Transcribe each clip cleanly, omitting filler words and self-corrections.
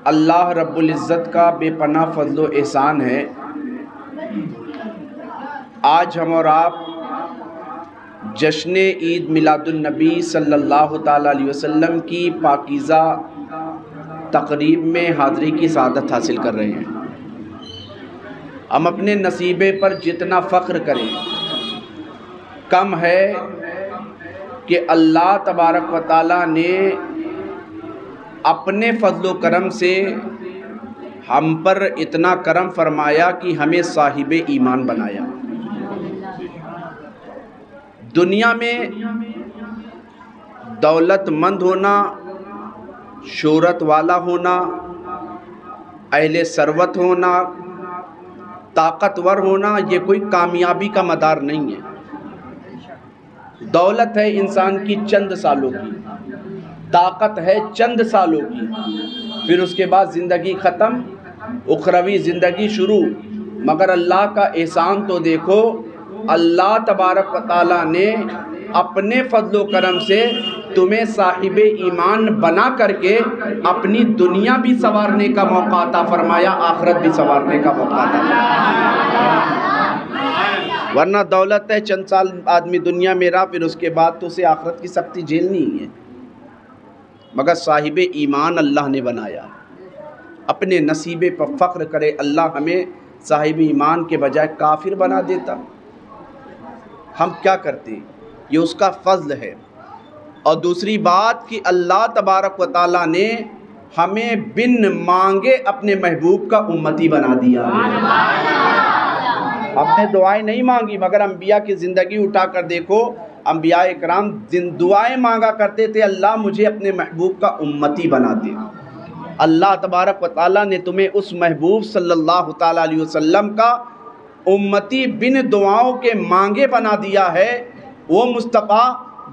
اللہ رب العزت کا بے پناہ فضل و احسان ہے۔ آج ہم اور آپ جشن عید میلاد النبی صلی اللہ تعالیٰ علیہ وسلم کی پاکیزہ تقریب میں حاضری کی سعادت حاصل کر رہے ہیں۔ ہم اپنے نصیبے پر جتنا فخر کریں کم ہے کہ اللہ تبارک و تعالیٰ نے اپنے فضل و کرم سے ہم پر اتنا کرم فرمایا کہ ہمیں صاحب ایمان بنایا۔ دنیا میں دولت مند ہونا، شہرت والا ہونا، اہل ثروت ہونا، طاقتور ہونا، یہ کوئی کامیابی کا مدار نہیں ہے۔ دولت ہے انسان کی چند سالوں کی، طاقت ہے چند سالوں کی، پھر اس کے بعد زندگی ختم، اخروی زندگی شروع۔ مگر اللہ کا احسان تو دیکھو، اللہ تبارک و تعالیٰ نے اپنے فضل و کرم سے تمہیں صاحب ایمان بنا کر کے اپنی دنیا بھی سنوارنے کا موقع عطا فرمایا، آخرت بھی سنوارنے کا موقع عطا فرمایا۔ ورنہ دولت ہے چند سال آدمی دنیا میں رہا، پھر اس کے بعد تو اسے آخرت کی سختی جھیلنی ہے۔ مگر صاحب ایمان اللہ نے بنایا۔ اپنے نصیبے پر فخر کرے، اللہ ہمیں صاحب ایمان کے بجائے کافر بنا دیتا، ہم کیا کرتے؟ یہ اس کا فضل ہے۔ اور دوسری بات کہ اللہ تبارک و تعالیٰ نے ہمیں بن مانگے اپنے محبوب کا امتی بنا دیا۔ ہم نے دعائیں نہیں مانگی، مگر انبیاء کی زندگی اٹھا کر دیکھو، انبیاء اکرام دعائیں مانگا کرتے تھے، اللہ مجھے اپنے محبوب کا امتی بنا دے۔ اللہ تبارک و تعالیٰ نے تمہیں اس محبوب صلی اللہ تعالیٰ علیہ وسلم کا امتی بن دعاؤں کے مانگے بنا دیا ہے۔ وہ مصطفیٰ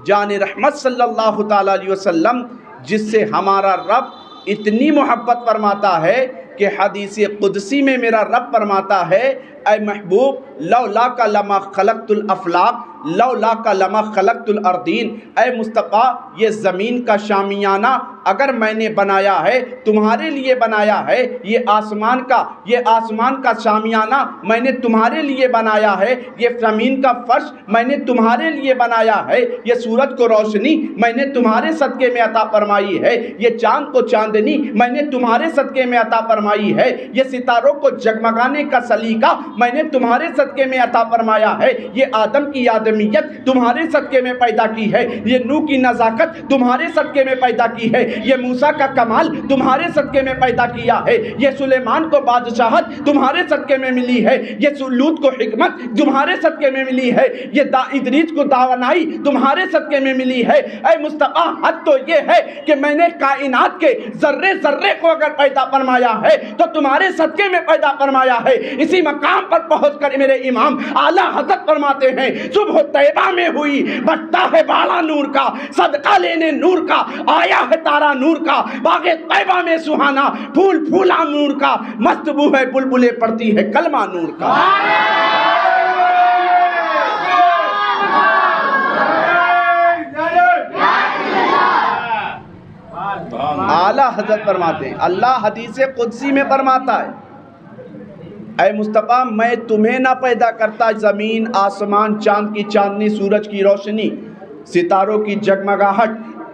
جان رحمت صلی اللہ تعالیٰ علیہ وسلم جس سے ہمارا رب اتنی محبت فرماتا ہے کہ حدیث قدسی میں میرا رب فرماتا ہے، اے محبوب لولاک لما خلقت الافلاق لولاک لما خلقت الارضین، اے مصطفیٰ یہ زمین کا شامیانہ اگر میں نے بنایا ہے تمہارے لیے بنایا ہے، یہ آسمان کا شامیانہ میں نے تمہارے لیے بنایا ہے، یہ زمین کا فرش میں نے تمہارے لیے بنایا ہے، یہ سورج کو روشنی میں نے تمہارے صدقے میں عطا فرمائی ہے، یہ چاند کو چاندنی میں نے تمہارے صدقے میں عطا فرمائی ہے، یہ ستاروں کو جگمگانے کا سلیقہ میں نے تمہارے صدقے میں عطا فرمایا ہے، یہ آدم کی آدمیت تمہارے صدقے میں پیدا کی ہے، یہ نوح کی نزاکت تمہارے صدقے میں پیدا کی ہے، یہ موسیٰ کا کمال تمہارے صدقے میں پیدا کیا ہے، یہ سلیمان کو بادشاہت تمہارے صدقے میں ملی ہے، یہ لوط کو حکمت تمہارے صدقے میں ملی ہے، یہ ادریس کو داونائی تمہارے صدقے میں ملی ہے۔ اے مصطفیٰ حد تو یہ ہے کہ میں نے کائنات کے ذرے ذرے کو اگر پیدا فرمایا ہے تو تمہارے صدقے میں پیدا فرمایا ہے۔ اسی مقام پر پہنچ کر میرے امام اعلیٰ حضرت فرماتے ہیں، صبح طیبہ میں ہوئی بٹتا ہے بالا نور کا، صدقہ لینے نور کا آیا ہے تارا نور کا، باغ طیبہ میں سہانا پھول پھولا نور کا، مست بو ہے بلبلیں پڑتی ہے کلمہ نور کا۔ اعلیٰ حضرت فرماتے ہیں، اللہ حدیث قدسی میں فرماتا ہے، اے مصطفیٰ میں تمہیں نہ پیدا کرتا زمین آسمان چاند کی چاندنی سورج کی روشنی ستاروں کی جگمگاہٹ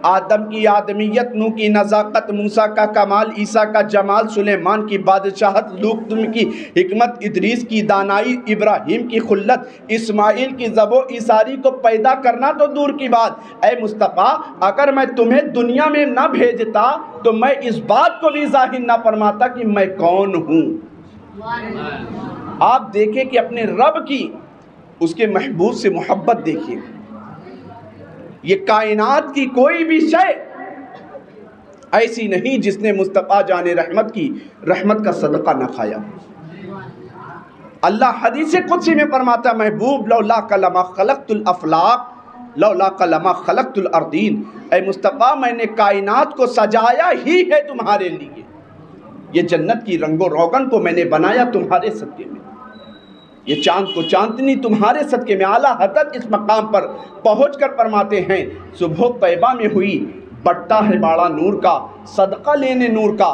آدم کی آدمیت نوح کی نزاکت موسیٰ کا کمال عیسیٰ کا جمال سلیمان کی بادشاہت لوط کی حکمت ادریس کی دانائی ابراہیم کی خلت اسماعیل کی ذبح و ایثاری کو پیدا کرنا تو دور کی بات۔ اے مصطفیٰ اگر میں تمہیں دنیا میں نہ بھیجتا تو میں اس بات کو بھی ظاہر نہ فرماتا کہ میں کون ہوں۔ آپ دیکھیں کہ اپنے رب کی اس کے محبوب سے محبت دیکھیں، یہ کائنات کی کوئی بھی شے ایسی نہیں جس نے مصطفیٰ جان رحمت کی رحمت کا صدقہ نہ کھایا۔ اللہ حدیث قدسی میں فرماتا ہے، محبوب لولاک لما خلقت الافلاق لولاک لما خلقت الارضین، اے مصطفیٰ میں نے کائنات کو سجایا ہی ہے تمہارے لیے، یہ جنت کی رنگ و روغن کو میں نے بنایا تمہارے صدقے میں، یہ چاند کو چاندنی تمہارے صدقے میں۔ اعلیٰ حضرت اس مقام پر پہنچ کر فرماتے ہیں، صبح طیبہ میں ہوئی بٹا ہے باڑا نور کا، صدقہ لینے نور کا،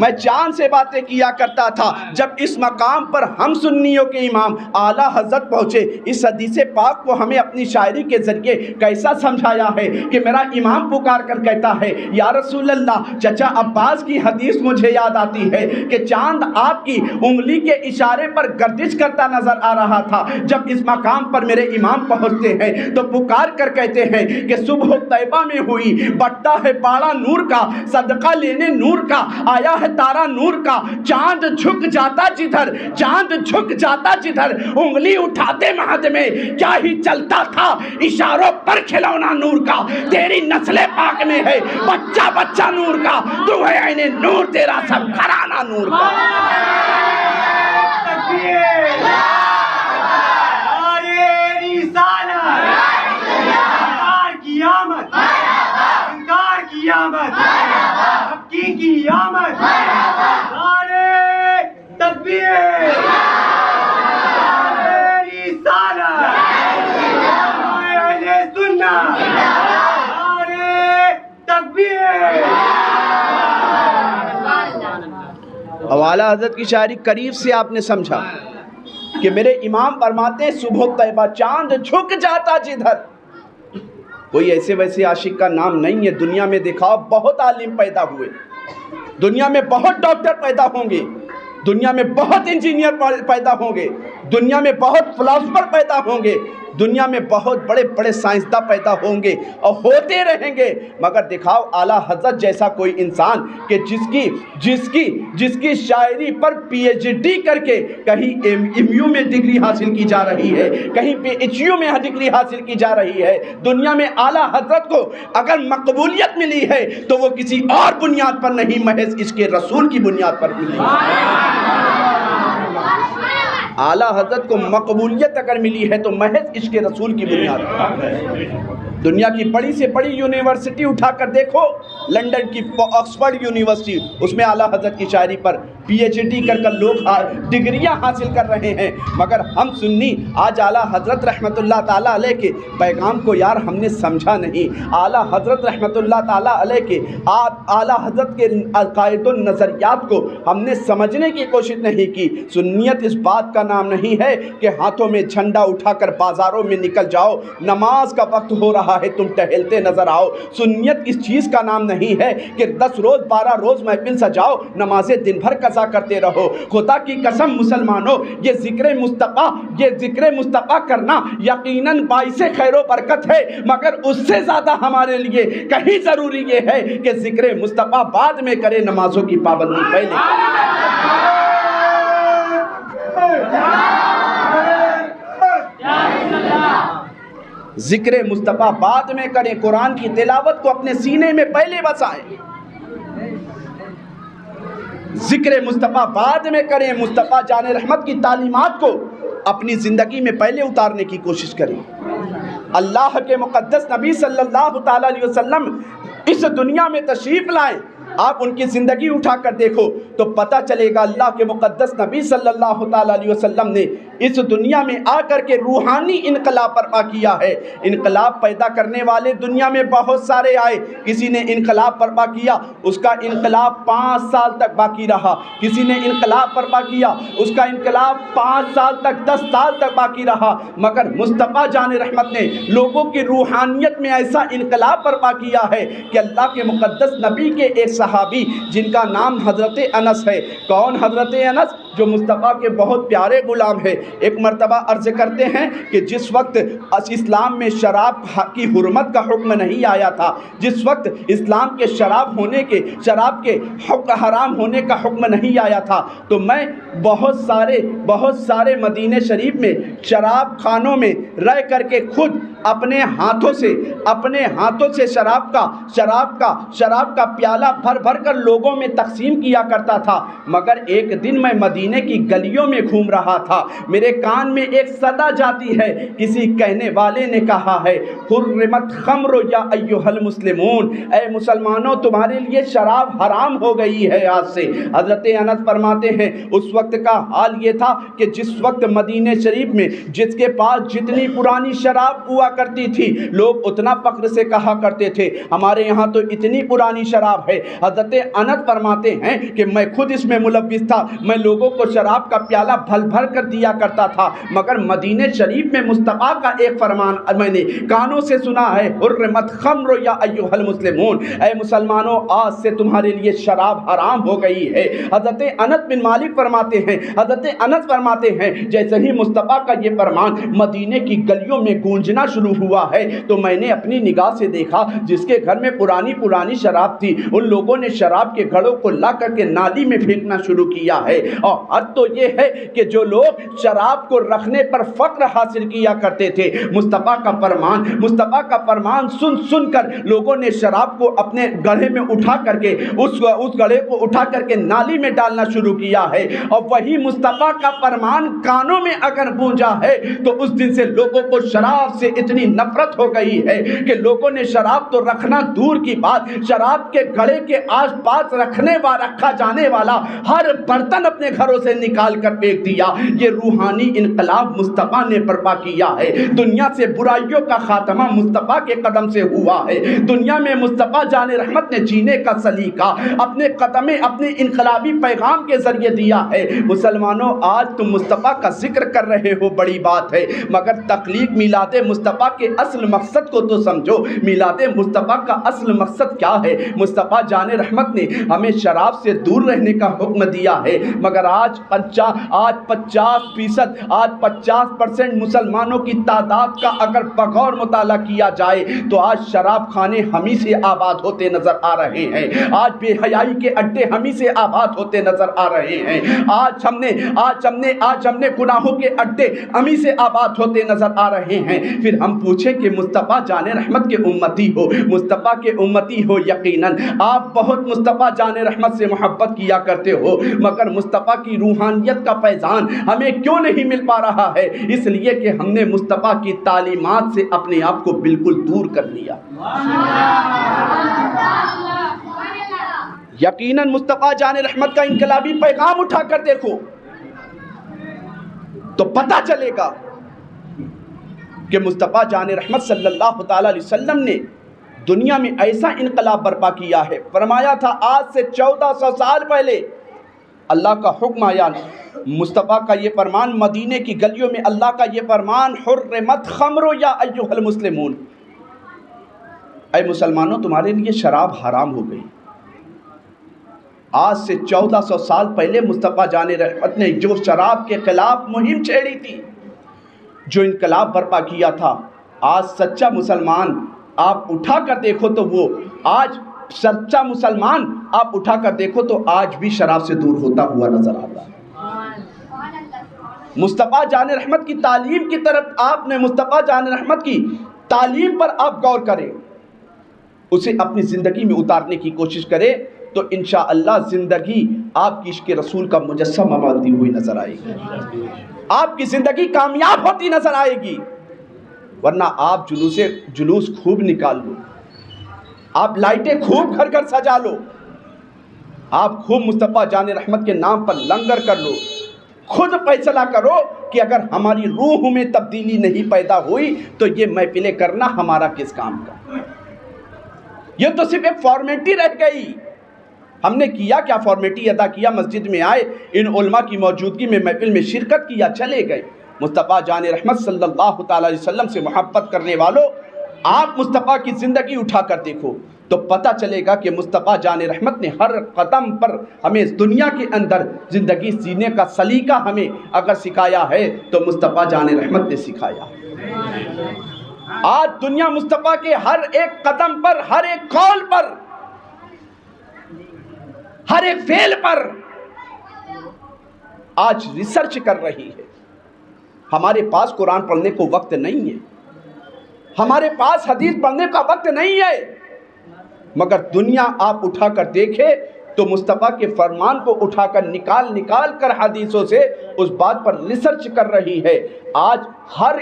میں چاند سے باتیں کیا کرتا تھا۔ جب اس مقام پر ہم سنیوں کے امام اعلیٰ حضرت پہنچے، اس حدیث پاک کو ہمیں اپنی شاعری کے ذریعے کیسا سمجھایا ہے کہ میرا امام پکار کر کہتا ہے یا رسول اللہ، چچا عباس کی حدیث مجھے یاد آتی ہے کہ چاند آپ کی انگلی کے اشارے پر گردش کرتا نظر آ رہا تھا۔ جب اس مقام پر میرے امام پہنچتے ہیں تو پکار کر کہتے ہیں کہ صبح طیبہ میں ہوئی، بٹتا ہے پاڑا نور کا، صدقہ لینے نور کا، آیا ہے تارا نور کا، چاند جھک جاتا جدھر، چاند جھک جاتا جدھر، انگلی اٹھاتے مہد میں کیا ہی چلتا تھا، اشاروں پر کھلونا نور کا، تیری نسل پاک میں ہے بچہ بچہ نور کا، تو ہے عین نور تیرا سب گھرانہ نور کا۔ کی آمد، نعرے تکبیر، نعرے رسالت، نعرے اہل سنت، نعرے تکبیر۔ اعلیٰ حضرت کی شاعری قریب سے آپ نے سمجھا کہ میرے امام فرماتے ہیں صبح طیبہ چاند جھک جاتا جدھر۔ کوئی ایسے ویسے عاشق کا نام نہیں ہے، دنیا میں دکھاؤ بہت عالم پیدا ہوئے، دنیا میں بہت ڈاکٹر پیدا ہوں گے، دنیا میں بہت انجینئر پیدا ہوں گے، دنیا میں بہت فلاسفر پیدا ہوں گے، دنیا میں بہت بڑے بڑے سائنسداں پیدا ہوں گے اور ہوتے رہیں گے، مگر دکھاؤ اعلیٰ حضرت جیسا کوئی انسان کہ جس کی شاعری پر پی ایچ ڈی کر کے کہیں ایم یو میں ڈگری حاصل کی جا رہی ہے، کہیں پی ایچ یو میں ڈگری حاصل کی جا رہی ہے۔ دنیا میں اعلیٰ حضرت کو اگر مقبولیت ملی ہے تو وہ کسی اور بنیاد پر نہیں، محض عشق رسول کی بنیاد پر ملی ہے۔ اعلیٰ حضرت کو مقبولیت اگر ملی ہے تو محض عشق رسول کی بنیاد پر۔ دنیا کی بڑی سے بڑی یونیورسٹی اٹھا کر دیکھو، لنڈن کی آکسفورڈ یونیورسٹی، اس میں اعلیٰ حضرت کی شاعری پر پی ایچ ڈی کر لوگ ڈگریاں حاصل کر رہے ہیں، مگر ہم سنی آج اعلیٰ حضرت رحمت اللہ تعالیٰ علیہ کے پیغام کو یار ہم نے سمجھا نہیں۔ اعلیٰ حضرت رحمت اللہ تعالیٰ علیہ کے اعلیٰ حضرت کے عقائد و نظریات کو ہم نے سمجھنے کی کوشش نہیں کی۔ سنیت اس بات کا نام نہیں ہے کہ ہاتھوں میں جھنڈا اٹھا کر بازاروں میں نکل جاؤ، نماز کا وقت ہو رہا ہے تم ٹہلتے نظر آؤ۔ سنیت اس چیز کا نام نہیں ہے کہ 10 روز 12 روز محفل سجاؤ، نمازیں دن بھر قضا کرتے رہو۔ خدا کی قسم مسلمانوں، یہ ذکر مصطفیٰ کرنا یقیناً باعث خیر و برکت ہے، مگر اس سے زیادہ ہمارے لیے کہیں ضروری یہ ہے کہ ذکر مصطفیٰ بعد میں کرے، نمازوں کی پابندی پہلے۔ ذکر مصطفیٰ بعد میں کریں، قرآن کی تلاوت کو اپنے سینے میں پہلے بسائیں، ذکر مصطفیٰ بعد میں کریں، مصطفیٰ جان رحمت کی تعلیمات کو اپنی زندگی میں پہلے اتارنے کی کوشش کریں۔ اللہ کے مقدس نبی صلی اللہ تعالیٰ علیہ وسلم اس دنیا میں تشریف لائیں، آپ ان کی زندگی اٹھا کر دیکھو تو پتہ چلے گا اللہ کے مقدس نبی صلی اللہ تعالیٰ علیہ وسلم نے اس دنیا میں آ کر کے روحانی انقلاب برپا کیا ہے۔ انقلاب پیدا کرنے والے دنیا میں بہت سارے آئے، کسی نے انقلاب برپا کیا، اس کا انقلاب 5 سال تک باقی رہا، کسی نے انقلاب برپا کیا، اس کا انقلاب 5 سال تک 10 سال تک باقی رہا، مگر مصطفیٰ جان رحمت نے لوگوں کی روحانیت میں ایسا انقلاب برپا کیا ہے کہ اللہ کے مقدس نبی کے ایک صحابی جن کا نام حضرت انس ہے، کون حضرت انس؟ جو مصطفیٰ کے بہت پیارے غلام ہے، ایک مرتبہ عرض کرتے ہیں کہ جس وقت اسلام میں شراب کی حرمت کا حکم نہیں آیا تھا، جس وقت اسلام کے شراب کے حرام ہونے کا حکم نہیں آیا تھا، تو میں بہت سارے مدینہ شریف میں شراب خانوں میں رہ کر کے خود اپنے ہاتھوں سے شراب کا پیالہ بھر بھر کر لوگوں میں تقسیم کیا کرتا تھا، مگر ایک دن میں مدینہ مدینے کی گلیوں میں گھوم رہا تھا، میرے کان میں ایک صدا جاتی ہے، کسی کہنے والے نے کہا ہے حرمت خمر یا ایھا المسلمون، اے مسلمانوں تمہارے لیے شراب حرام ہو گئی ہے آج سے۔ حضرت انس فرماتے ہیں اس وقت کا حال یہ تھا کہ جس وقت مدینہ شریف میں جس کے پاس جتنی پرانی شراب ہوا کرتی تھی لوگ اتنا فخر سے کہا کرتے تھے ہمارے یہاں تو اتنی پرانی شراب ہے۔ حضرت انس فرماتے ہیں کہ میں خود اس میں ملوث تھا، میں لوگوں کو شراب کا پیالہ بھر بھر کر دیا کرتا تھا، مگر مدینہ شریف میں مصطفیٰ کا ایک فرمان میں نے کانوں سے سنا ہے حرمت خمر یا ایھا المسلمون، اے مسلمانوں آج سے تمہارے لیے شراب حرام ہو گئی ہے۔ حضرت انس بن مالک فرماتے ہیں، حضرت انس فرماتے ہیں جیسے ہی مصطفیٰ کا یہ فرمان مدینے کی گلیوں میں گونجنا شروع ہوا ہے تو میں نے اپنی نگاہ سے دیکھا جس کے گھر میں پرانی شراب تھی ان لوگوں نے شراب کے گھڑوں کو لا کر کے نالی میں پھینکنا شروع کیا ہے۔ اور حد تو یہ ہے کہ جو لوگ شراب کو رکھنے پر فخر حاصل کیا کرتے تھے مصطفیٰ کا فرمان سن کر لوگوں نے شراب کو اپنے گڑھے میں اٹھا کر کے اس گڑھے کو اٹھا کر کے نالی میں ڈالنا شروع کیا ہے۔ اور وہی مصطفیٰ کا فرمان کانوں میں اگر گونجا ہے تو اس دن سے لوگوں کو شراب سے اتنی نفرت ہو گئی ہے کہ لوگوں نے شراب تو رکھنا دور کی بات، شراب کے گڑھے کے آس پاس رکھا جانے والا ہر برتن اپنے گھروں سے نکال کر پھینک دیا۔ یہ روحانی انقلاب مصطفیٰ نے برپا کیا ہے۔ دنیا سے برائیوں کا خاتمہ مصطفیٰ کے قدم سے ہوا ہے۔ دنیا میں مصطفیٰ جان رحمت نے جینے کا سلیقہ اپنے قدم اپنے انقلابی پیغام کے ذریعے دیا ہے۔ مسلمانوں آج تم مصطفیٰ کا ذکر کر رہے ہو بڑی بات ہے، مگر تخلیق میلاد مصطفیٰ کے اصل مقصد کو تو سمجھو۔ میلاد مصطفیٰ کا اصل مقصد کیا ہے؟ مصطفیٰ جان رحمت نے ہمیں شراب سے دور رہنے کا حکم دیا ہے، مگر آج 50% مسلمانوں کی تعداد کا اگر بغور مطالعہ کیا جائے تو آج شراب خانے ہمیں سے آباد ہوتے نظر آ رہے ہیں، آج بے حیائی کے اڈے ہمیں سے آباد ہوتے نظر آ رہے ہیں، آج ہم نے گناہوں کے اڈے ہمیں سے آباد ہوتے نظر آ رہے ہیں۔ پھر ہم پوچھیں کہ مصطفیٰ جان رحمت کے امتی ہو، مصطفیٰ کے امتی ہو، یقیناً آپ بہت مصطفیٰ جان رحمت سے محبت کیا کرتے ہو، مگر مصطفیٰ کی روحانیت کا فیضان ہمیں کیوں نہیں مل پا رہا ہے؟ اس لیے کہ ہم نے مصطفیٰ کی تعلیمات سے اپنے آپ کو بالکل دور کر لیا۔ یقیناً مصطفیٰ جان رحمت کا انقلابی پیغام اٹھا کر دیکھو تو پتہ چلے گا کہ مصطفیٰ جان رحمت صلی اللہ تعالی علیہ وسلم نے دنیا میں ایسا انقلاب برپا کیا ہے۔ فرمایا تھا آج سے 1400 سال پہلے اللہ کا حکم آیا، مصطفیٰ کا یہ فرمان مدینے کی گلیوں میں اللہ کا یہ فرمان حرمت خمر یا ایھا المسلمون، اے مسلمانوں تمہارے لیے شراب حرام ہو گئی۔ آج سے 1400 سال پہلے مصطفیٰ جان رحمت نے جو شراب کے خلاف مہم چھیڑی تھی، جو انقلاب برپا کیا تھا، آج سچا مسلمان آپ اٹھا کر دیکھو تو وہ آج سچا مسلمان آپ اٹھا کر دیکھو تو آج بھی شراب سے دور ہوتا ہوا نظر آتا ہے۔ مصطفیٰ جان رحمت کی تعلیم کی طرف آپ نے مصطفیٰ جان رحمت کی تعلیم پر آپ غور کریں، اسے اپنی زندگی میں اتارنے کی کوشش کریں تو انشاءاللہ زندگی آپ کی عشق رسول کا مجسمہ مانتی ہوئی نظر آئے گی، آپ کی زندگی کامیاب ہوتی نظر آئے گی۔ ورنہ آپ جلوس خوب نکال لو، آپ لائٹیں خوب گھر گھر سجا لو، آپ خوب مصطفیٰ جان رحمت کے نام پر لنگر کر لو، خود فیصلہ کرو کہ اگر ہماری روح میں تبدیلی نہیں پیدا ہوئی تو یہ محفلیں کرنا ہمارا کس کام کا؟ یہ تو صرف ایک فارمیلٹی رہ گئی۔ ہم نے کیا کیا؟ فارمیلٹی ادا کیا، مسجد میں آئے، ان علماء کی موجودگی میں محفل میں شرکت کیا، چلے گئے۔ مصطفیٰ جان رحمت صلی اللہ تعالی علیہ وسلم سے محبت کرنے والوں، آپ مصطفیٰ کی زندگی اٹھا کر دیکھو تو پتہ چلے گا کہ مصطفیٰ جان رحمت نے ہر قدم پر ہمیں دنیا کے اندر زندگی جینے کا سلیقہ ہمیں اگر سکھایا ہے تو مصطفیٰ جان رحمت نے سکھایا ہے۔ آج دنیا مصطفیٰ کے ہر ایک قدم پر، ہر ایک قول پر، ہر ایک فعل پر آج ریسرچ کر رہی ہے۔ ہمارے پاس قرآن پڑھنے کو وقت نہیں ہے، ہمارے پاس حدیث پڑھنے کا وقت نہیں ہے، مگر دنیا آپ اٹھا کر دیکھے تو مصطفیٰ کے فرمان کو اٹھا کر نکال کر حدیثوں سے اس بات پر ریسرچ کر رہی ہے۔ آج ہر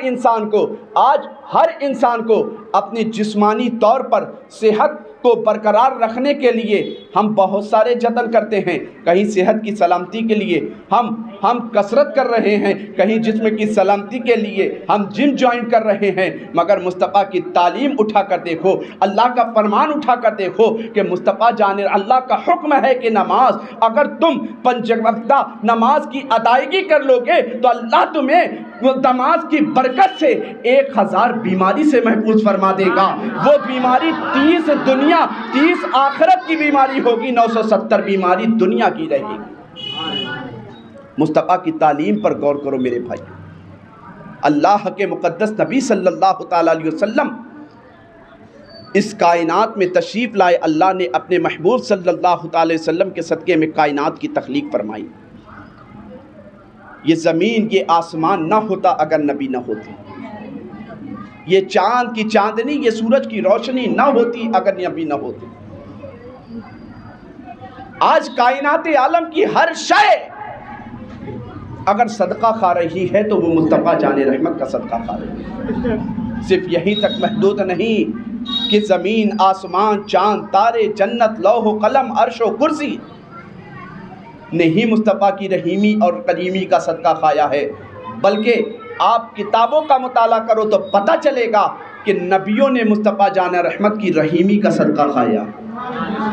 انسان کو اپنی جسمانی طور پر صحت کو برقرار رکھنے کے لیے ہم بہت سارے جتن کرتے ہیں۔ کہیں صحت کی سلامتی کے لیے ہم کسرت کر رہے ہیں، کہیں جسم کی سلامتی کے لیے ہم جم جوائن کر رہے ہیں، مگر مصطفیٰ کی تعلیم اٹھا کر دیکھو، اللہ کا فرمان اٹھا کر دیکھو کہ مصطفیٰ جانے اللہ کا حکم ہے کہ نماز اگر تم 5 وقتہ نماز کی ادائیگی کر لو گے تو اللہ تمہیں نماز کی برکت سے 1000 بیماری سے محفوظ فرما دے گا۔ وہ بیماری 30 دنیا 30 آخرت کی بیماری ہوگی، 970 بیماری دنیا کی رہے گی۔ مصطفیٰ کی تعلیم پر غور کرو میرے بھائی۔ اللہ کے مقدس نبی صلی اللہ تعالیٰ علیہ وسلم اس کائنات میں تشریف لائے، اللہ نے اپنے محبوب صلی اللہ تعالیٰ علیہ وسلم کے صدقے میں کائنات کی تخلیق فرمائی۔ یہ زمین یہ آسمان نہ ہوتا اگر نبی نہ ہوتے، یہ چاند کی چاندنی یہ سورج کی روشنی نہ ہوتی اگر نبی نہ ہوتے۔ آج کائنات عالم کی ہر شے اگر صدقہ کھا رہی ہے تو وہ مصطفیٰ جان رحمت کا صدقہ کھا رہی ہے۔ صرف یہیں تک محدود نہیں کہ زمین آسمان چاند تارے جنت لوح و قلم عرش و کرسی نہیں مصطفیٰ کی رحیمی اور کریمی کا صدقہ کھایا ہے، بلکہ آپ کتابوں کا مطالعہ کرو تو پتہ چلے گا کہ نبیوں نے مصطفیٰ جان رحمت کی رحیمی کا صدقہ کھایا،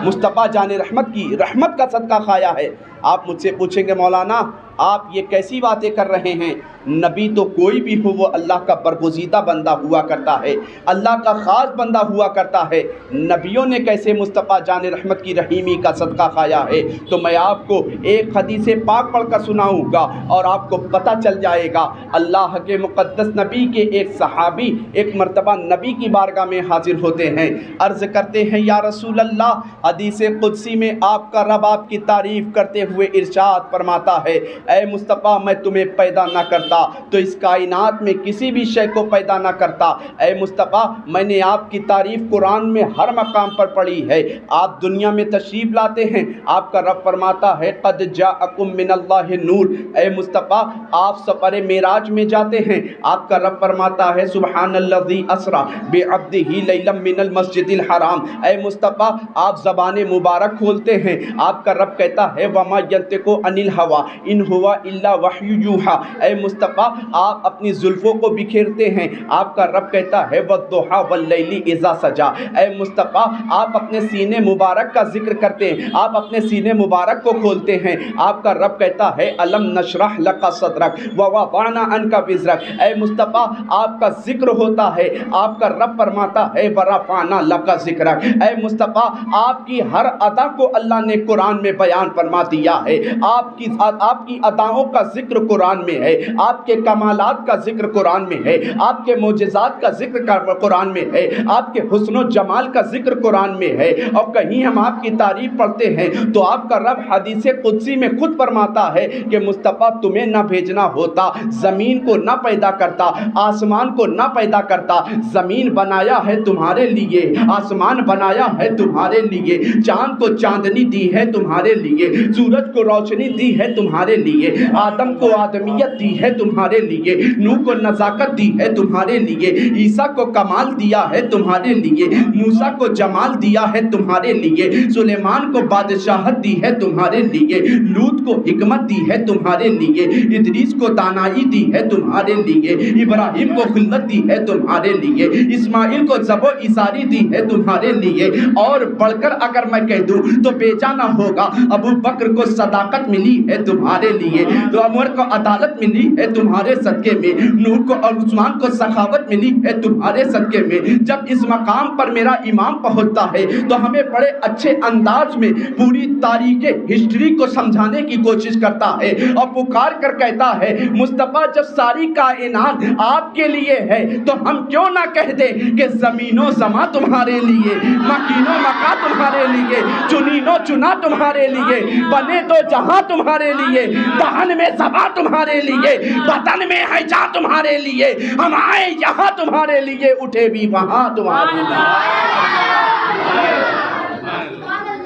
مصطفیٰ جان رحمت کی رحمت کا صدقہ کھایا ہے۔ آپ مجھ سے پوچھیں گے مولانا آپ یہ کیسی باتیں کر رہے ہیں؟ نبی تو کوئی بھی ہو وہ اللہ کا برگزیدہ بندہ ہوا کرتا ہے، اللہ کا خاص بندہ ہوا کرتا ہے۔ نبیوں نے کیسے مصطفیٰ جان رحمت کی رحیمی کا صدقہ کھایا ہے؟ تو میں آپ کو ایک حدیث پاک پڑھ کر سناؤں گا اور آپ کو پتہ چل جائے گا۔ اللہ کے مقدس نبی کے ایک صحابی ایک مرتبہ نبی کی بارگاہ میں حاضر ہوتے ہیں، عرض کرتے ہیں یا رسول اللہ، حدیث قدسی میں آپ کا رب آپ کی تعریف کرتے ہوئے ارشاد فرماتا ہے اے مصطفیٰ میں تمہیں پیدا نہ کرتا تو اس کائنات میں کسی بھی شے کو پیدا نہ کرتا۔ اے مصطفیٰ میں نے آپ کی تعریف قرآن میں ہر مقام پر پڑھی ہے۔ آپ دنیا میں تشریف لاتے ہیں، آپ کا رب فرماتا ہے قد جاءکم من اللہ نور۔ اے مصطفیٰ آپ سفر معراج میں جاتے ہیں، آپ کا رب فرماتا ہے سبحان الذی اسریٰ بعبدہ لیلا من المسجد الحرام۔ اے مصطفیٰ آپ زبان مبارک کھولتے ہیں، آپ کا رب کہتا ہے وما ینطق عن الہویٰ ان ہوا الا وحی یوحیٰ۔ اے مصطفیٰ آپ اپنی زلفوں کو بکھیرتے ہیں، آپ کا رب کہتا ہے والضحیٰ واللیل اذا سجا۔ اے مصطفیٰ آپ اپنے سینے مبارک کا ذکر کرتے ہیں، آپ اپنے سینے مبارک کو کھولتے ہیں، آپ کا رب کہتا ہے الم نشرح لک صدرک ووضعنا عنک وزرک۔ اے مصطفیٰ آپ کا ذکر ہوتا ہے، آپ کا رب فرماتا ہے ورفعنا لک ذکرک۔ اے مصطفیٰ آپ کی ہر ادا کو اللہ نے قرآن میں بیان فرما دیا ہے، آپ کی اداؤں کا ذکر قرآن میں ہے، آپ کے کمالات کا ذکر قرآن میں ہے، آپ کے معجزات کا ذکر قرآن میں ہے، آپ کے حسن و جمال کا ذکر قرآن میں ہے۔ اور کہیں ہم آپ کی تعریف پڑھتے ہیں تو آپ کا رب حدیث قدسی میں خود فرماتا ہے کہ مصطفیٰ تمہیں نہ بھیجنا ہوتا، زمین کو نہ پیدا کرتا، آسمان کو نہ پیدا کرتا۔ زمین بنایا ہے تمہارے لیے، آسمان بنایا ہے تمہارے لیے، چاند کو چاندنی دی ہے تمہارے لیے، سورج کو روشنی دی ہے تمہارے لیے، آدم کو آدمیت دی ہے تمہارے لیے، نوح کو نزاکت دی ہے تمہارے لیے، عیسیٰ کو کمال دیا ہے تمہارے لیے، موسیٰ کو جمال دیا ہے تمہارے لیے، سلیمان کو بادشاہت دی ہے تمہارے لیے، لوط کو حکمت دی ہے تمہارے لیے، ادریس کو دانائی دی ہے تمہارے لیے، ابراہیم کو خلت دی ہے تمہارے لیے، اسماعیل کو ذبح و عیساری دی ہے تمہارے لیے۔ اور بڑھ کر اگر میں کہہ دوں تو بے جانا ہوگا، ابو بکر کو صداقت ملی ہے تمہارے لیے، تو عمر کو عدالت ملی ہے تمہارے صدقے میں، نوح کو اور عثمان کو سخاوت ملی ہے تمہارے صدقے میں۔ جب اس مقام پر میرا امام پہنچتا ہے تو ہمیں بڑے اچھے انداز میں پوری تاریخ ہسٹری کو سمجھانے کی کوشش کرتا ہے اور پکار کر کہتا ہے مصطفیٰ جب ساری کائنات آپ کے لیے ہے تو ہم کیوں نہ کہہ دیں کہ زمین و زماں تمہارے لیے، مکین و مکا تمہارے لیے، چنین و چنا تمہارے لیے، بنے دو جہاں تمہارے لیے، دہن میں زباں تمہارے لیے، بدن میں حجا تمہارے لیے، ہم آئے یہاں تمہارے لیے، اٹھے بھی وہاں تمہارے لیے۔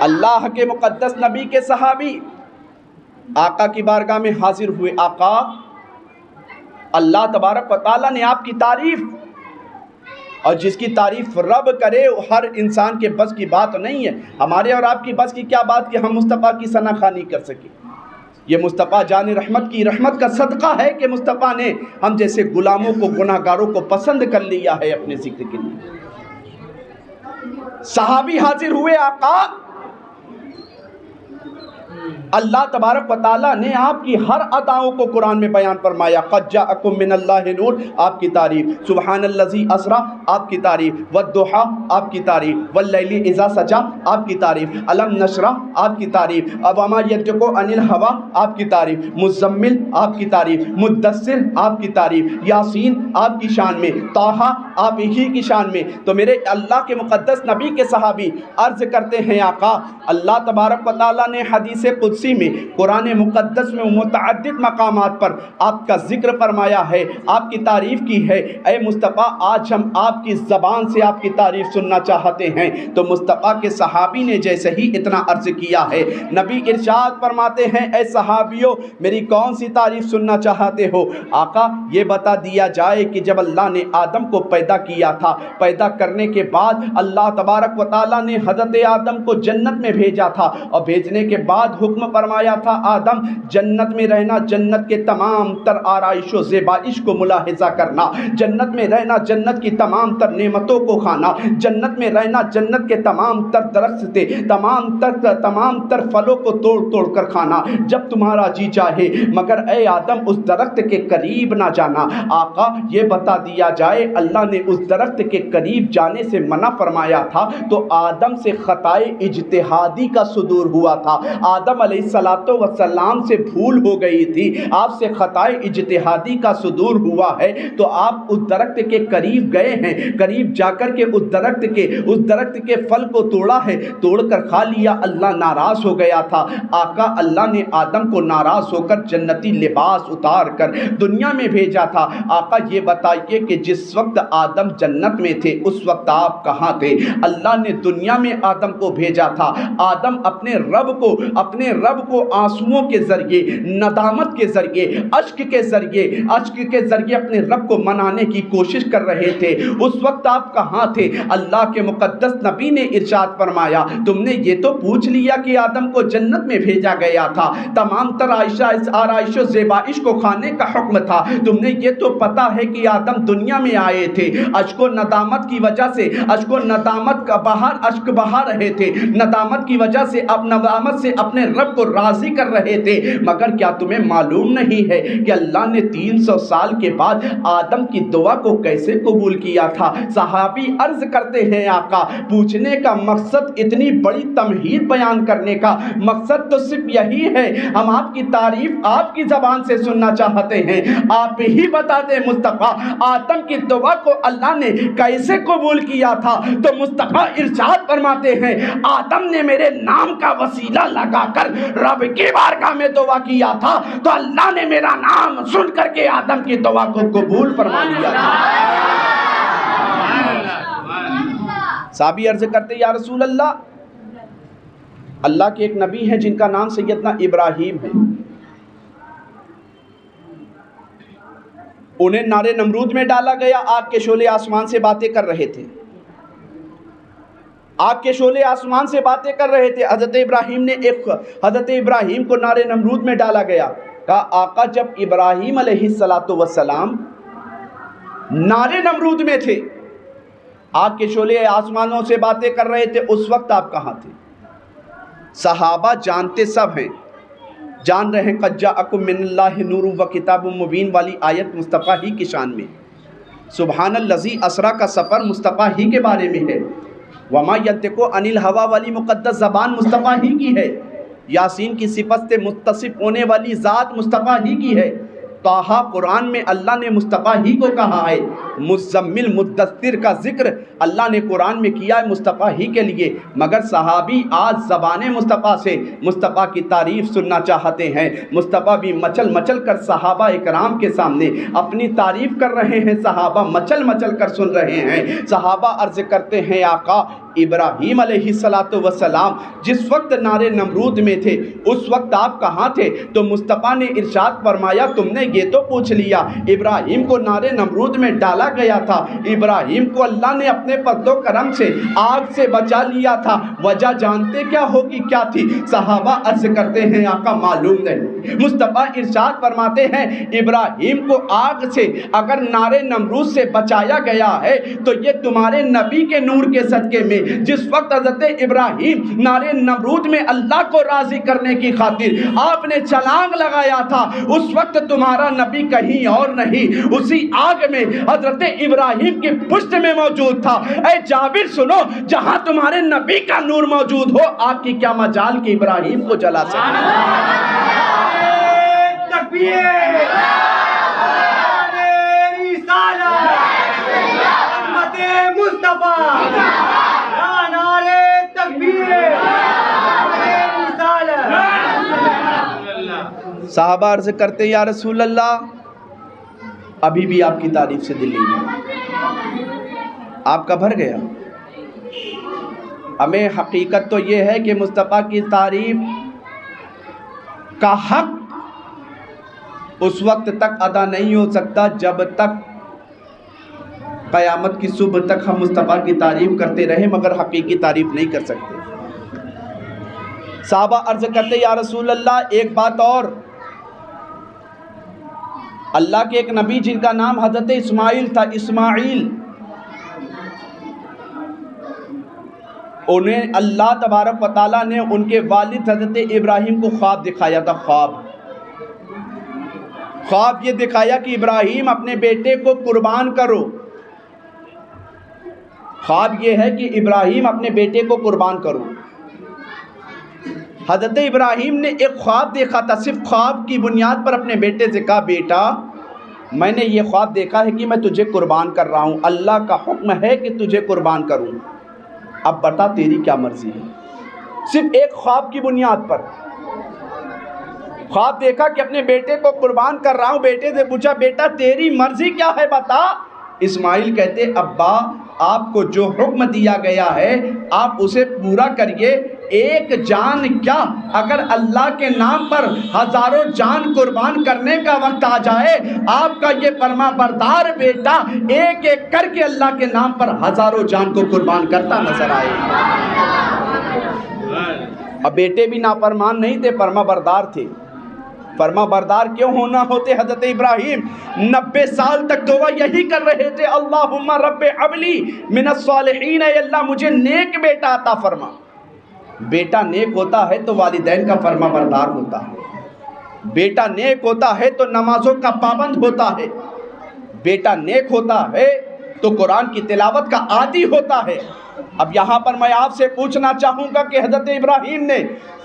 اللہ کے مقدس نبی کے صحابی آقا کی بارگاہ میں حاضر ہوئے. آقا اللہ تبارک و تعالیٰ نے آپ کی تعریف، اور جس کی تعریف رب کرے ہر انسان کے بس کی بات نہیں ہے. ہمارے اور آپ کی بس کی کیا بات کہ ہم مصطفیٰ کی ثنا خوانی کر سکیں. یہ مصطفیٰ جان رحمت کی رحمت کا صدقہ ہے کہ مصطفیٰ نے ہم جیسے غلاموں کو، گناہ گاروں کو پسند کر لیا ہے اپنے ذکر کے لیے. صحابی حاضر ہوئے. آقا اللہ تبارک و تعالیٰ نے آپ کی ہر عطاؤں کو قرآن میں بیان فرمایا. قد جاءکم من اللہ نور، آپ کی تعریف. سبحان الذی اسریٰ، آپ کی تعریف. والضحیٰ، آپ کی تعریف. واللیل اذا سجیٰ، آپ کی تعریف. الم نشرح، آپ کی تعریف. وما ینطق عن الہویٰ، آپ کی تعریف. مزمل، آپ کی تعریف. مدثر، آپ کی تعریف. یاسین، آپ کی شان میں. طٰہٰ، آپ ہی کی شان میں. تو میرے اللہ کے مقدس نبی کے صحابی عرض کرتے ہیں آقا اللہ تبارک و تعالیٰ نے حدیث قدسی میں، قرآن مقدس میں متعدد مقامات پر آپ کا ذکر فرمایا ہے، آپ کی تعریف کی ہے. اے مصطفیٰ آج ہم آپ کی زبان سے آپ کی تعریف سننا چاہتے ہیں. تو مصطفیٰ کے صحابی نے جیسے ہی اتنا عرض کیا ہے، نبی ارشاد فرماتے ہیں اے صحابیوں میری کون سی تعریف سننا چاہتے ہو؟ آقا یہ بتا دیا جائے کہ جب اللہ نے آدم کو پیدا کیا تھا، پیدا کرنے کے بعد اللہ تبارک و تعالیٰ نے حضرت آدم کو جنت میں بھیجا تھا، اور بھیجنے کے بعد حکم فرمایا تھا آدم جنت میں رہنا، جنت کے تمام تر آرائش و زیبائش کو ملاحظہ کرنا، جنت میں رہنا، جنت کی تمام تر نعمتوں کو کھانا، جنت میں رہنا، جنت کے تمام تر درخت سے تمام تر پھلوں کو توڑ توڑ کر کھانا جب تمہارا جی چاہے، مگر اے آدم اس درخت کے قریب نہ جانا. آقا یہ بتا دیا جائے اللہ نے اس درخت کے قریب جانے سے منع فرمایا تھا تو آدم سے خطائے اجتہادی کا صدور ہوا تھا. آدم علیہ السلام سے بھول ہو گئی تھی، آپ سے خطائے اجتہادی کا صدور ہوا ہے تو آپ اس درخت کے قریب گئے ہیں، قریب جا کر کے اس درخت کے پھل کو توڑا ہے، توڑ کر کھا لیا. اللہ ناراض ہو گیا تھا. آقا اللہ نے آدم کو ناراض ہو کر جنتی لباس اتار کر دنیا میں بھیجا تھا. آقا یہ بتائیے کہ جس وقت آدم جنت میں تھے اس وقت آپ کہاں تھے؟ اللہ نے دنیا میں آدم کو بھیجا تھا. آدم اپنے رب کو آنسوؤں کے ذریعے، ندامت کے ذریعے، اشک کے ذریعے اپنے رب کو منانے کی کوشش کر رہے تھے. اس وقت آپ کہاں تھے؟ اللہ کے مقدس نبی نے ارشاد فرمایا تم نے یہ تو پوچھ لیا کہ آدم کو جنت میں بھیجا گیا تھا، تمام تر آرائش و زیبائش کو کھانے کا حکم تھا. تم نے یہ تو پتا ہے کہ آدم دنیا میں آئے تھے، اشک و ندامت کی وجہ سے اشک بہا رہے تھے، ندامت کی وجہ سے ندامت سے اپنے رب کو راضی کر رہے تھے. مگر کیا تمہیں معلوم نہیں ہے کہ اللہ نے 300 سال کے بعد آدم کی دعا کو کیسے قبول کیا تھا؟ صحابی عرض کرتے ہیں آقا پوچھنے کا مقصد، اتنی بڑی تمہید بیان کرنے کا مقصد تو صرف یہی ہے، ہم آپ کی تعریف آپ کی زبان سے سننا چاہتے ہیں. آپ ہی بتا دیں مصطفیٰ آدم کی دعا کو اللہ نے کیسے قبول کیا تھا؟ تو مصطفیٰ ارشاد فرماتے ہیں آدم نے میرے نام کا وسیلہ لگا کر رب کی بارگاہ میں دعا کیا تھا تو اللہ نے میرا نام سن کر کے آدم کی دعا کو قبول فرما لیا تھا. صحابی عرض کرتے یا رسول اللہ، اللہ کے ایک نبی ہیں جن کا نام سیدنا ابراہیم ہے، انہیں نارے نمرود میں ڈالا گیا، آگ کے شعلے آسمان سے باتیں کر رہے تھے، آگ کے شعلے آسمان سے باتیں کر رہے تھے. حضرت ابراہیم کو نارے نمرود میں ڈالا گیا. کہا آقا جب ابراہیم علیہ السلام نارے نمرود میں تھے، آگ کے شعلے آسمانوں سے باتیں کر رہے تھے، اس وقت آپ کہاں تھے؟ صحابہ جانتے سب ہیں، جان رہے ہیں قد جاءکم من اللہ نور و کتاب مبین والی آیت مصطفیٰ ہی کی شان میں. سبحان الذی اسریٰ کا سفر مصطفیٰ ہی کے بارے میں ہے. وما ینطق عن الہویٰ والی مقدس زبان مصطفیٰ ہی کی ہے. یاسین کی صفت سے متصف ہونے والی ذات مصطفیٰ ہی کی ہے. طٰہٰ قرآن میں اللہ نے مصطفیٰ ہی کو کہا ہے. مزمل مدثر کا ذکر اللہ نے قرآن میں کیا ہے مصطفیٰ ہی کے لیے. مگر صحابی آج زبان مصطفیٰ سے مصطفیٰ کی تعریف سننا چاہتے ہیں. مصطفیٰ بھی مچل مچل کر صحابہ اکرام کے سامنے اپنی تعریف کر رہے ہیں، صحابہ مچل مچل کر سن رہے ہیں. صحابہ عرض کرتے ہیں آقا ابراہیم علیہ السلام جس وقت نار نمرود میں تھے اس وقت آپ کہاں تھے؟ تو مصطفیٰ نے ارشاد فرمایا تم نے یہ تو پوچھ لیا، ابراہیم کو نار نمرود میں ڈالا گیا تھا، ابراہیم کو اللہ نے اپنے فضل و کرم سے آگ سے بچا لیا تھا، وجہ جانتے کیا ہوگی کیا تھی؟ صحابہ عرض کرتے ہیں آقا معلوم نہیں۔ مصطفیٰ ارشاد فرماتے ہیں ابراہیم کو آگ سے اگر نار نمرود سے بچایا گیا ہے تو یہ تمہارے نبی کے نور کے صدقے میں، جس وقت حضرت ابراہیم نار نمرود میں اللہ کو راضی کرنے کی خاطر آپ نے چھلانگ لگایا تھا، اس وقت تمہارا نبی کہیں اور نہیں اسی آگ میں حضرت ابراہیم کی پشت میں موجود تھا۔ اے جابر سنو، جہاں تمہارے نبی کا نور موجود ہو آگ کی کیا مجال کہ ابراہیم کو جلا سکے؟ تکبیر، امت مصطفیٰ، نعرے تکبیر، صحابہ عرض کرتے یا رسول اللہ ابھی بھی آپ کی تعریف سے دل نہیں بھرا، آپ کا بھر گیا؟ ہمیں حقیقت تو یہ ہے کہ مصطفیٰ کی تعریف کا حق اس وقت تک ادا نہیں ہو سکتا جب تک قیامت کی صبح تک ہم مصطفیٰ کی تعریف کرتے رہے مگر حقیقی تعریف نہیں کر سکتے۔ صحابہ عرض کرتے یا رسول اللہ ایک بات اور، اللہ کے ایک نبی جن کا نام حضرت اسماعیل تھا، اسماعیل انہیں اللہ تبارک و تعالیٰ نے ان کے والد حضرت ابراہیم کو خواب دکھایا تھا۔ خواب یہ دکھایا کہ ابراہیم اپنے بیٹے کو قربان کرو۔ خواب یہ ہے کہ ابراہیم اپنے بیٹے کو قربان کرو۔ حضرت ابراہیم نے ایک خواب دیکھا تھا، صرف خواب کی بنیاد پر اپنے بیٹے سے کہا بیٹا میں نے یہ خواب دیکھا ہے کہ میں تجھے قربان کر رہا ہوں، اللہ کا حکم ہے کہ تجھے قربان کروں، اب بتا تیری کیا مرضی ہے۔ صرف ایک خواب کی بنیاد پر خواب دیکھا کہ اپنے بیٹے کو قربان کر رہا ہوں، بیٹے سے پوچھا بیٹا تیری مرضی کیا ہے بتا۔ اسماعیل کہتے ابا آپ کو جو حکم دیا گیا ہے آپ اسے پورا کریے، ایک جان کیا اگر اللہ کے نام پر ہزاروں جان قربان کرنے کا وقت آ جائے آپ کا یہ فرما بردار بیٹا ایک ایک کر کے اللہ کے نام پر ہزاروں جان کو قربان کرتا نظر آئے۔ اب بیٹے بھی نافرمان نہیں تھے، فرما بردار تھے۔ فرما بردار کیوں ہونا ہوتے حضرت ابراہیم 90 سال تک دعا یہی کر رہے تھے، اللہم رب ابلی من الصالحین، اے اللہ مجھے نیک بیٹا عطا فرما۔ بیٹا نیک ہوتا ہے تو والدین کا فرما بردار ہوتا ہے، بیٹا نیک ہوتا ہے تو نمازوں کا پابند ہوتا ہے، بیٹا نیک ہوتا ہے تو قرآن کی تلاوت کا عادی ہوتا ہے۔ اب یہاں پر میں آپ سے پوچھنا چاہوں گا کہ حضرت ابراہیم نے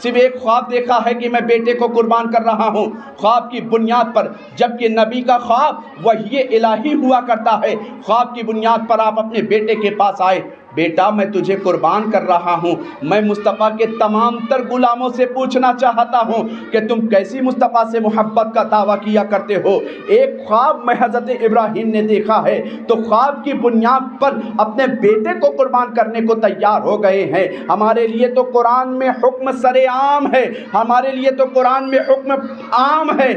صرف ایک خواب دیکھا ہے کہ میں بیٹے کو قربان کر رہا ہوں، خواب کی بنیاد پر، جبکہ نبی کا خواب وحی الہی ہوا کرتا ہے، خواب کی بنیاد پر آپ اپنے بیٹے کے پاس آئے، بیٹا میں تجھے قربان کر رہا ہوں۔ میں مصطفیٰ کے تمام تر غلاموں سے پوچھنا چاہتا ہوں کہ تم کیسی مصطفیٰ سے محبت کا دعویٰ کیا کرتے ہو۔ ایک خواب میں حضرت ابراہیم نے دیکھا ہے تو خواب کی بنیاد پر اپنے بیٹے کو قربان کرنے کو تیار ہو گئے ہیں۔ ہمارے لیے تو قرآن میں حکم سر عام ہے، ہمارے لیے تو قرآن میں حکم عام ہے،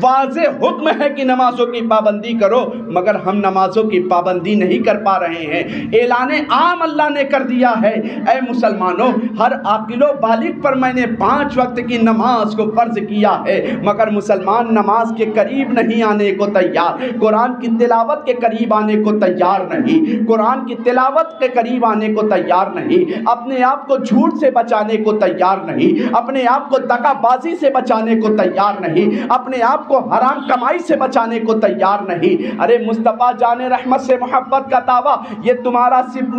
واضح حکم ہے کہ نمازوں کی پابندی کرو، مگر ہم نمازوں کی پابندی نہیں کر پا رہے ہیں۔ اعلان عام اللہ نے کر دیا ہے، اے مسلمانوں ہر عاقل و بالغ پر میں نے 5 وقت کی نماز کو فرض کیا ہے، مگر مسلمان نماز کے قریب نہیں آنے کو تیار، قرآن کی تلاوت کے قریب آنے کو تیار نہیں، قرآن کی تلاوت کے قریب آنے کو تیار نہیں، اپنے آپ کو جھوٹ سے بچانے کو تیار نہیں، اپنے آپ کو دغا بازی سے بچانے کو تیار نہیں، اپنے آپ کو حرام کمائی سے بچانے کو تیار نہیں۔ ارے مصطفیٰ جان رحمت سے محبت کا دعویٰ یہ تمہارا صرف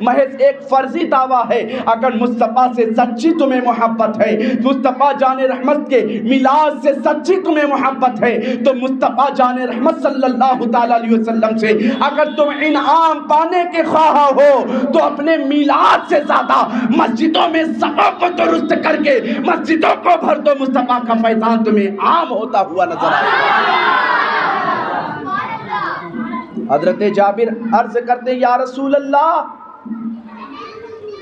محض ایک فرضی دعویٰ ہے۔ اگر مصطفیٰ سے سچی تمہیں محبت ہے، مصطفیٰ جان رحمت کے میلاد سے سچی تمہیں محبت ہے، تو مصطفیٰ جان رحمت صلی اللہ تعالیٰ علیہ وسلم سے اگر تم انعام پانے کے خواہاں ہو تو اپنے میلاد سے زیادہ مسجدوں میں صفوں کو درست کر کے مسجدوں کو بھر دو، مصطفیٰ کا فیضان تمہیں عام ہوتا ہوا نظر آئے گا۔ حضرت جابر عرض کرتے یا رسول اللہ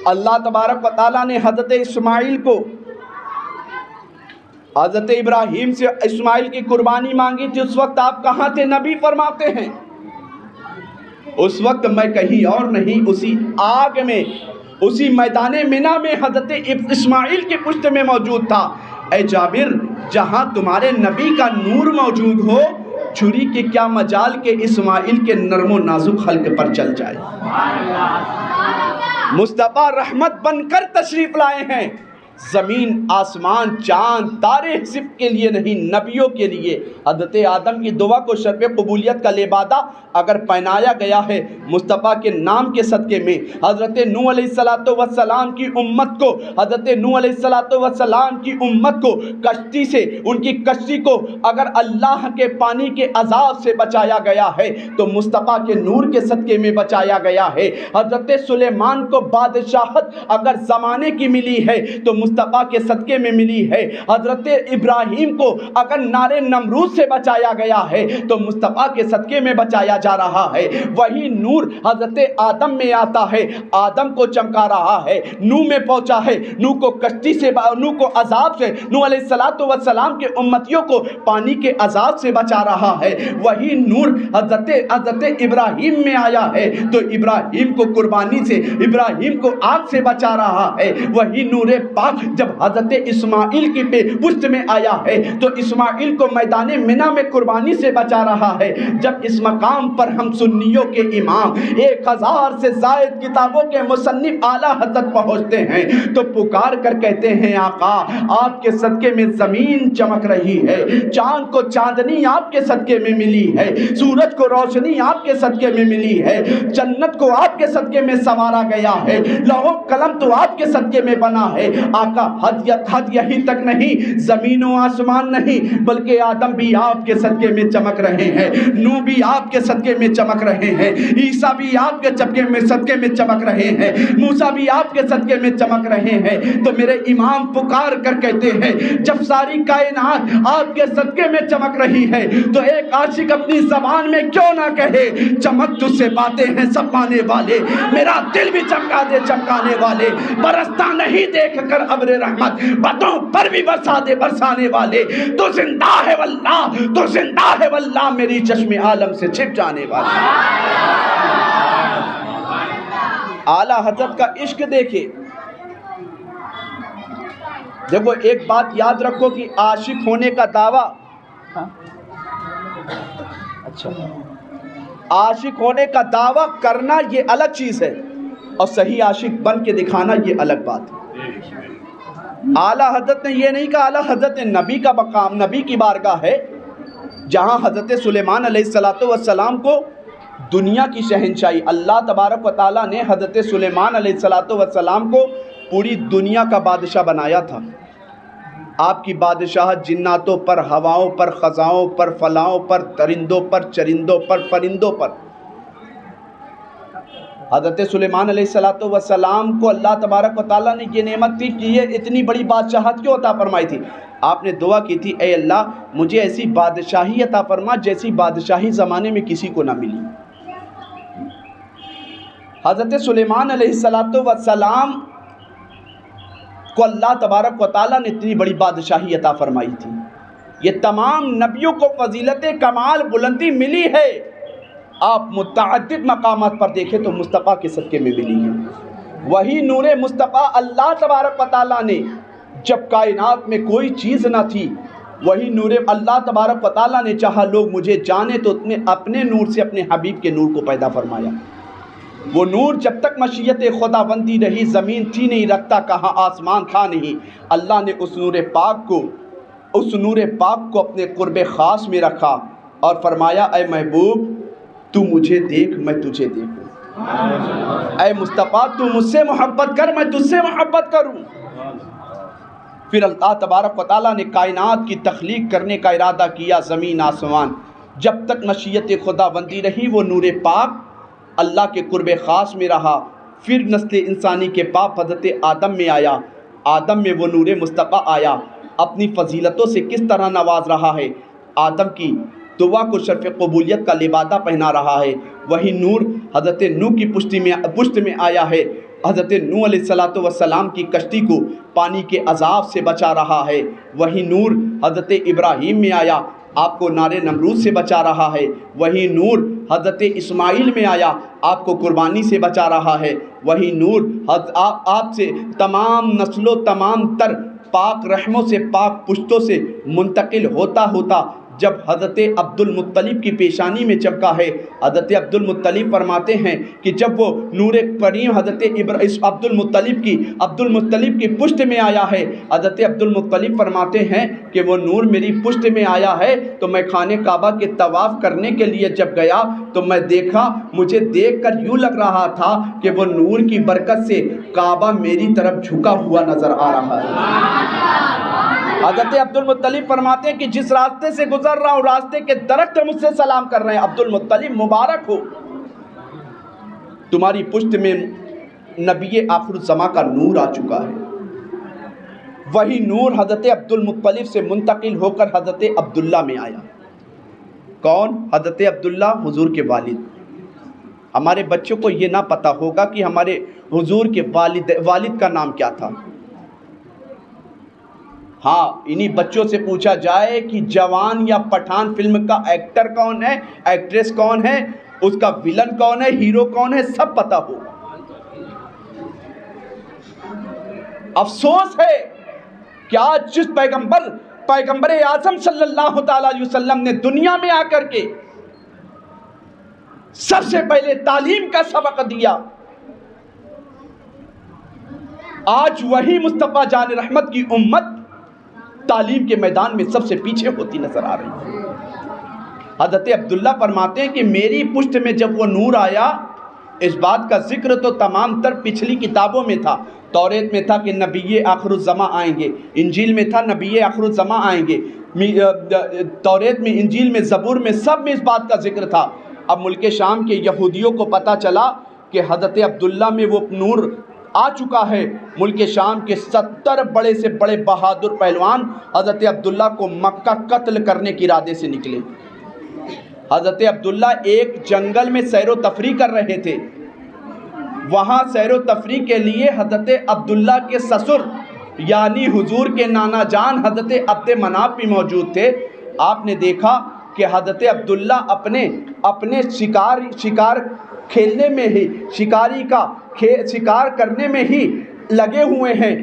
اللہ تبارک و تعالیٰ نے حضرت اسماعیل کو حضرت ابراہیم سے اسماعیل کی قربانی مانگی تھی، اس وقت آپ کہاں تھے؟ نبی فرماتے ہیں اس وقت میں کہیں اور نہیں، اسی آگ میں، اسی میدان منا میں حضرت اسماعیل کی پشت میں موجود تھا۔ اے جابر، جہاں تمہارے نبی کا نور موجود ہو، چھری کے کیا مجال کے اسماعیل کے نرم و نازک حلق پر چل جائے۔ مصطفیٰ رحمت بن کر تشریف لائے ہیں، زمین آسمان چاند تارے صرف کے لیے نہیں، نبیوں کے لیے۔ حضرت آدم کی دعا کو شرف قبولیت کا لبادہ اگر پہنایا گیا ہے مصطفیٰ کے نام کے صدقے میں، حضرت نوح علیہ السلام کی امت کو، حضرت نوح علیہ السلام کی امت کو کشتی سے، ان کی کشتی کو اگر اللہ کے پانی کے عذاب سے بچایا گیا ہے تو مصطفیٰ کے نور کے صدقے میں بچایا گیا ہے۔ حضرت سلیمان کو بادشاہت اگر زمانے کی ملی ہے تو مصطفیٰ کے صدقے میں ملی ہے۔ حضرت ابراہیم کو اگر نار نمرود سے بچایا گیا ہے تو مصطفیٰ کے صدقے میں بچایا جا رہا ہے۔ وہی نور حضرت آدم میں آتا ہے، آدم کو چمکا رہا ہے، نوح میں پہنچا ہے، نوح کو کشتی سے، نوح کو عذاب سے، نوح علیہ السلام کے امتیوں کو پانی کے عذاب سے بچا رہا ہے۔ وہی نور حضرت ابراہیم میں آیا ہے تو ابراہیم کو قربانی سے، ابراہیم کو آگ سے بچا رہا ہے۔ وہی نور پاک جب حضرت اسماعیل کی پشت میں آیا ہے تو اسماعیل کو میدان منا میں قربانی سے بچا رہا ہے۔ جب اس مقام پر ہم سنیوں کے امام 1000 سے زائد کتابوں کے مصنف اعلیٰ حضرت پہنچتے ہیں تو پکار کر کہتے ہیں آقا آپ کے صدقے میں زمین چمک رہی ہے، چاند کو چاندنی آپ کے صدقے میں ملی ہے، سورج کو روشنی آپ کے صدقے میں ملی ہے، جنت کو آپ کے صدقے میں سنوارا گیا ہے، لوح قلم تو آپ کے صدقے میں بنا ہے۔ آقا حد یہی تک نہیں، زمین و آسمان نہیں بلکہ آدم بھی آپ کے صدقے میں چمک رہے ہیں، نوح بھی آپ کے صدقے میں چمک رہے ہیں، عیسیٰ بھی آپ کے صدقے میں چمک رہے ہیں، موسیٰ بھی آپ کے صدقے میں چمک رہے ہیں۔ تو میرے امام پکار کر کہتے ہیں جب ساری کائنات آپ کے صدقے میں چمک رہی ہے تو ایک عاشق اپنی زبان میں کیوں نہ کہے چمک تجھ سے پاتے ہیں سب پانے والے، میرا دل بھی چمکا دے چمکانے والے، برستا نہیں دیکھ کر ابر رحمت، بدوں پر بھی برسا دے برسانے والے، تو زندہ ہے واللہ، تو زندہ ہے واللہ، میری چشم عالم سے چھپ جانے والے۔ اعلیٰ حضرت کا عشق دیکھے۔ دیکھو ایک بات یاد رکھو کہ عاشق ہونے کا دعویٰ، اچھا عاشق ہونے کا دعویٰ کرنا یہ الگ چیز ہے اور صحیح عاشق بن کے دکھانا یہ الگ بات ہے۔ اعلیٰ حضرت نے یہ نہیں کہا، اعلیٰ حضرت نبی کا مقام، نبی کی بارگاہ ہے جہاں حضرت سلیمان علیہ السلام کو دنیا کی شہنشاہی، اللہ تبارک و تعالیٰ نے حضرت سلیمان علیہ السلام کو پوری دنیا کا بادشاہ بنایا تھا۔ آپ کی بادشاہت جناتوں پر، ہواؤں پر، خزاؤں پر، فلاؤں پر، درندوں پر، چرندوں پر، پرندوں پر۔ حضرت سلیمان علیہ السلام کو اللہ تبارک و تعالیٰ نے یہ نعمت تھی کہ یہ اتنی بڑی بادشاہت کیوں عطا فرمائی تھی؟ آپ نے دعا کی تھی اے اللہ مجھے ایسی بادشاہی عطا فرما جیسی بادشاہی زمانے میں کسی کو نہ ملی۔ حضرت سلیمان علیہ السلام کو اللہ تبارک و تعالیٰ نے اتنی بڑی بادشاہی عطا فرمائی تھی۔ یہ تمام نبیوں کو فضیلت کمال بلندی ملی ہے، آپ متعدد مقامات پر دیکھیں تو مصطفیٰ کے صدقے میں ملی ہے۔ وہی نور مصطفیٰ اللہ تبارک و تعالیٰ نے جب کائنات میں کوئی چیز نہ تھی، وہی نور اللہ تبارک و تعالیٰ نے چاہا لوگ مجھے جانے تو اپنے نور سے اپنے حبیب کے نور کو پیدا فرمایا۔ وہ نور جب تک مشیت خدا بندی رہی، زمین تھی نہیں، رکھتا کہاں آسمان تھا نہیں، اللہ نے اس نور پاک کو اپنے قرب خاص میں رکھا اور فرمایا اے محبوب تو مجھے دیکھ میں تجھے دیکھوں، اے مصطفیٰ تو مجھ سے محبت کر میں تجھ سے محبت کروں۔ پھر اللہ تبارک و تعالیٰ نے کائنات کی تخلیق کرنے کا ارادہ کیا، زمین آسمان جب تک مشیت خدا بندی رہی وہ نور پاک اللہ کے قرب خاص میں رہا۔ پھر نسل انسانی کے باپ حضرت آدم میں آیا، آدم میں وہ نور مصطفیٰ آیا، اپنی فضیلتوں سے کس طرح نواز رہا ہے، آدم کی دعا کو شرف قبولیت کا لبادہ پہنا رہا ہے۔ وہی نور حضرت نوح کی پشت میں آیا ہے، حضرت نوح علیہ الصلوۃ والسلام کی کشتی کو پانی کے عذاب سے بچا رہا ہے، وہی نور حضرت ابراہیم میں آیا، آپ کو نار نمرود سے بچا رہا ہے، وہی نور حضرت اسماعیل میں آیا، آپ کو قربانی سے بچا رہا ہے، وہی نور آپ سے تمام نسلوں تمام تر پاک رحموں سے پاک پشتوں سے منتقل ہوتا ہوتا جب حضرت عبد المطلب کی پیشانی میں چمکا ہے۔ حضرت عبد المطلب فرماتے ہیں کہ جب وہ نور کریم حضرت عبد المطلب کی پشت میں آیا ہے، حضرت عبد المطلب فرماتے ہیں کہ وہ نور میری پشت میں آیا ہے تو میں خانہ کعبہ کے طواف کرنے کے لیے جب گیا تو میں دیکھا، مجھے دیکھ کر یوں لگ رہا تھا کہ وہ نور کی برکت سے کعبہ میری طرف جھکا ہوا نظر آ رہا ہے۔ حضرت عبد المطلب فرماتے ہیں کہ جس راستے سے گزر رہا ہوں راستے کے درخت مجھ سے سلام کر رہے ہیں، عبد المطلب مبارک ہو، تمہاری پشت میں نبی آخر الزماں کا نور آ چکا ہے۔ وہی نور حضرت عبد المطلب سے منتقل ہو کر حضرت عبداللہ میں آیا۔ کون؟ حضرت عبداللہ حضور کے والد۔ ہمارے بچوں کو یہ نہ پتہ ہوگا کہ ہمارے حضور کے والد کا نام کیا تھا۔ ہاں، انہی بچوں سے پوچھا جائے کہ جوان یا پٹھان فلم کا ایکٹر کون ہے، ایکٹریس کون ہے، اس کا ویلن کون ہے، ہیرو کون ہے، سب پتہ ہوگا۔ افسوس ہے کہ آج جس پیغمبر اعظم صلی اللہ تعالی علیہ وسلم نے دنیا میں آ کر کے سب سے پہلے تعلیم کا سبق دیا، آج وہی مصطفیٰ جان رحمت کی امت تعلیم کے میدان میں سب سے پیچھے ہوتی نظر آ رہی ہے۔ حضرت عبداللہ فرماتے ہیں کہ میری پشت میں جب وہ نور آیا، اس بات کا ذکر تو تمام تر پچھلی کتابوں میں تھا، توریت میں تھا کہ نبی آخر الزماں آئیں گے، انجیل میں تھا نبی آخر الزماں آئیں گے، توریت میں، انجیل میں، زبور میں، سب میں اس بات کا ذکر تھا۔ اب ملک شام کے یہودیوں کو پتہ چلا کہ حضرت عبداللہ میں وہ نور آ چکا ہے۔ ملک شام کے 70 بڑے سے بڑے بہادر پہلوان حضرت عبداللہ کو مکہ قتل کرنے کے ارادے سے نکلے۔ حضرت عبداللہ ایک جنگل میں سیر و تفریح کر رہے تھے، وہاں سیر و تفریح کے لیے حضرت عبداللہ کے سسر یعنی حضور کے نانا جان حضرت عبد مناف بھی موجود تھے۔ آپ نے دیکھا کہ حضرت عبداللہ اپنے شکار کھیلنے میں ہی، شکار کرنے میں ہی لگے ہوئے ہیں۔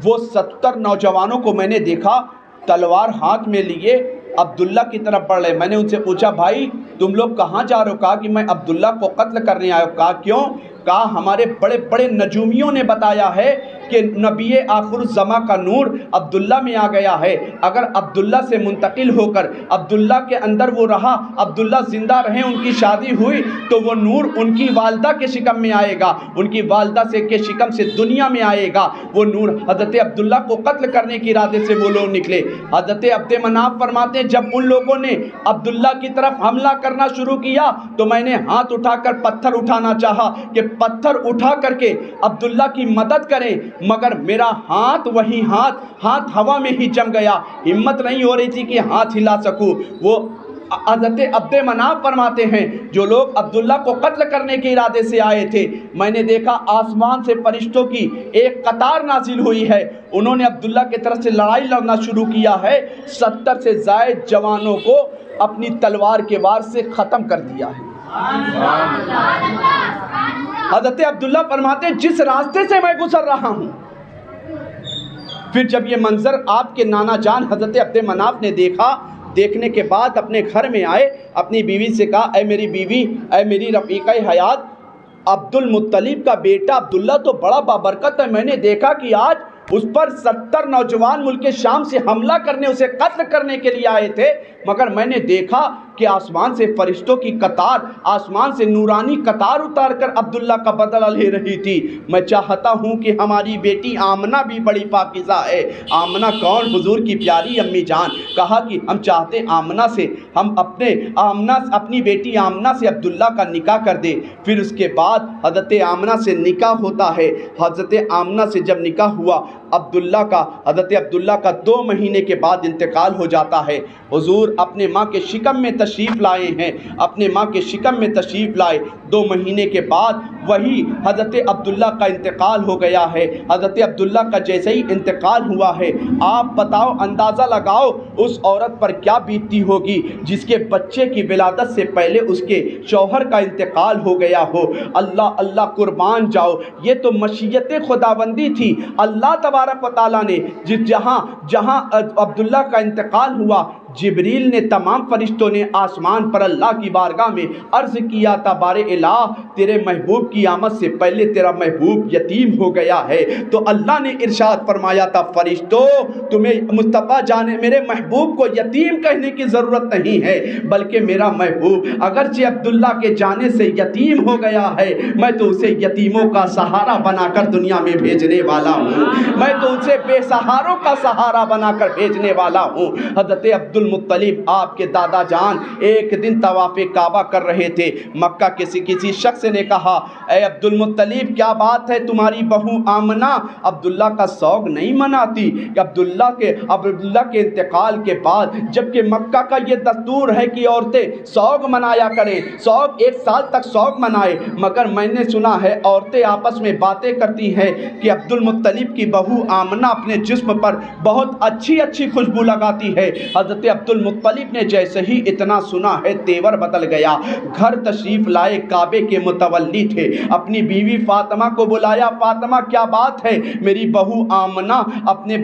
وہ 70 نوجوانوں کو میں نے دیکھا تلوار ہاتھ میں لیے عبداللہ کی طرف بڑھ رہے۔ میں نے ان سے پوچھا، بھائی تم لوگ کہاں جا رہے ہو؟ کہا کہ میں عبداللہ کو قتل کرنے آیا ہوں۔ کہا کیوں؟ کہا ہمارے بڑے بڑے نجومیوں نے بتایا ہے کہ نبی آخر الزماں کا نور عبداللہ میں آ گیا ہے، اگر عبداللہ سے منتقل ہو کر عبداللہ کے اندر وہ رہا، عبداللہ زندہ رہے، ان کی شادی ہوئی تو وہ نور ان کی والدہ کے شکم میں آئے گا، ان کی والدہ کے شکم سے دنیا میں آئے گا وہ نور۔ حضرت عبداللہ کو قتل کرنے کے ارادے سے وہ لوگ نکلے۔ حضرت عبد مناف فرماتے ہیں جب ان لوگوں نے عبداللہ کی طرف حملہ کرنا شروع کیا تو میں نے ہاتھ اٹھا کر پتھر اٹھانا چاہا کہ پتھر اٹھا کر کے عبداللہ کی مدد کریں، مگر میرا ہاتھ ہاتھ ہوا میں ہی جم گیا، ہمت نہیں ہو رہی تھی کہ ہاتھ ہلا سکوں۔ وہ حضرت عبد مناف فرماتے ہیں جو لوگ عبداللہ کو قتل کرنے کے ارادے سے آئے تھے، میں نے دیکھا آسمان سے فرشتوں کی ایک قطار نازل ہوئی ہے، انہوں نے عبداللہ کی طرف سے لڑائی لڑنا شروع کیا ہے، 70 سے زائد جوانوں کو اپنی تلوار کے وار سے ختم کر دیا ہے۔ حضرت عبداللہ فرماتے ہیں جس راستے سے میں گزر رہا ہوں، پھر جب یہ منظر آپ کے نانا جان حضرت عبد مناف نے دیکھا، دیکھنے کے بعد اپنے گھر میں آئے، اپنی بیوی سے کہا اے میری بیوی، اے میری رفیقہ حیات، عبد المطلب کا بیٹا عبداللہ تو بڑا بابرکت ہے، میں نے دیکھا کہ آج اس پر 70 نوجوان ملک شام سے حملہ کرنے، اسے قتل کرنے کے لیے آئے تھے، مگر میں نے دیکھا کہ آسمان سے فرشتوں کی قطار، آسمان سے نورانی قطار اتار کر عبداللہ کا بدلہ لے رہی تھی۔ میں چاہتا ہوں کہ ہماری بیٹی آمنہ بھی بڑی پاکیزہ ہے۔ آمنہ کون؟ حضور کی پیاری امی جان۔ کہا کہ ہم چاہتے آمنہ سے، ہم اپنی بیٹی آمنہ سے عبداللہ کا نکاح کر دیں۔ پھر اس کے بعد حضرت آمنہ سے نکاح ہوتا ہے۔ حضرت آمنہ سے جب نکاح ہوا حضرت عبداللہ کا 2 مہینے کے بعد انتقال ہو جاتا ہے۔ حضور اپنے ماں کے شکم میں تشریف لائے ہیں، اپنے ماں کے شکم میں تشریف لائے، 2 مہینے کے بعد وہی حضرت عبداللہ کا انتقال ہو گیا ہے۔ حضرت عبداللہ کا جیسے ہی انتقال ہوا ہے، آپ بتاؤ، اندازہ لگاؤ اس عورت پر کیا بیتتی ہوگی جس کے بچے کی ولادت سے پہلے اس کے شوہر کا انتقال ہو گیا ہو۔ اللہ اللہ قربان جاؤ، یہ تو مشیت خداوندی تھی۔ اللہ تبارک و تعالیٰ نے جہاں عبداللہ کا انتقال ہوا، جبریل نے، تمام فرشتوں نے آسمان پر اللہ کی بارگاہ میں عرض کیا تھا، بار الہ تیرے محبوب کی آمد سے پہلے تیرا محبوب یتیم ہو گیا ہے۔ تو اللہ نے ارشاد فرمایا تھا، فرشتوں تمہیں مصطفیٰ جانے میرے محبوب کو یتیم کہنے کی ضرورت نہیں ہے، بلکہ میرا محبوب اگرچہ عبداللہ کے جانے سے یتیم ہو گیا ہے، میں تو اسے یتیموں کا سہارا بنا کر دنیا میں بھیجنے والا ہوں، میں تو اسے بے سہاروں کا سہارا بنا کر بھیجنے والا ہوں۔ حضرت عبد المطلب آپ کے دادا جان ایک دن طواف کعبہ کر رہے تھے، مکہ کسی شخص نے کہا، اے عبد المطلب کیا بات ہے، تمہاری بہو آمنہ عبداللہ کا سوگ نہیں مناتی؟ کہ عبداللہ کے انتقال کے بعد، جبکہ مکہ کا یہ دستور ہے کہ عورتیں سوگ منایا کریں، سوگ 1 سال تک سوگ منائے، مگر میں نے سنا ہے عورتیں آپس میں باتیں کرتی ہیں کہ عبد المطلب کی بہو آمنہ اپنے جسم پر بہت اچھی خوشبو لگاتی ہے۔ حضرت عبد المطلب نے جیسے ہی اتنا سنا ہے، تیور بدل گیا، گھر تشریف لائے، کعبے کے متولی تھے، اپنی بیوی فاطمہ کو بلایا، فاطمہ کیا بات ہے، میری بہو آمنہ اپنے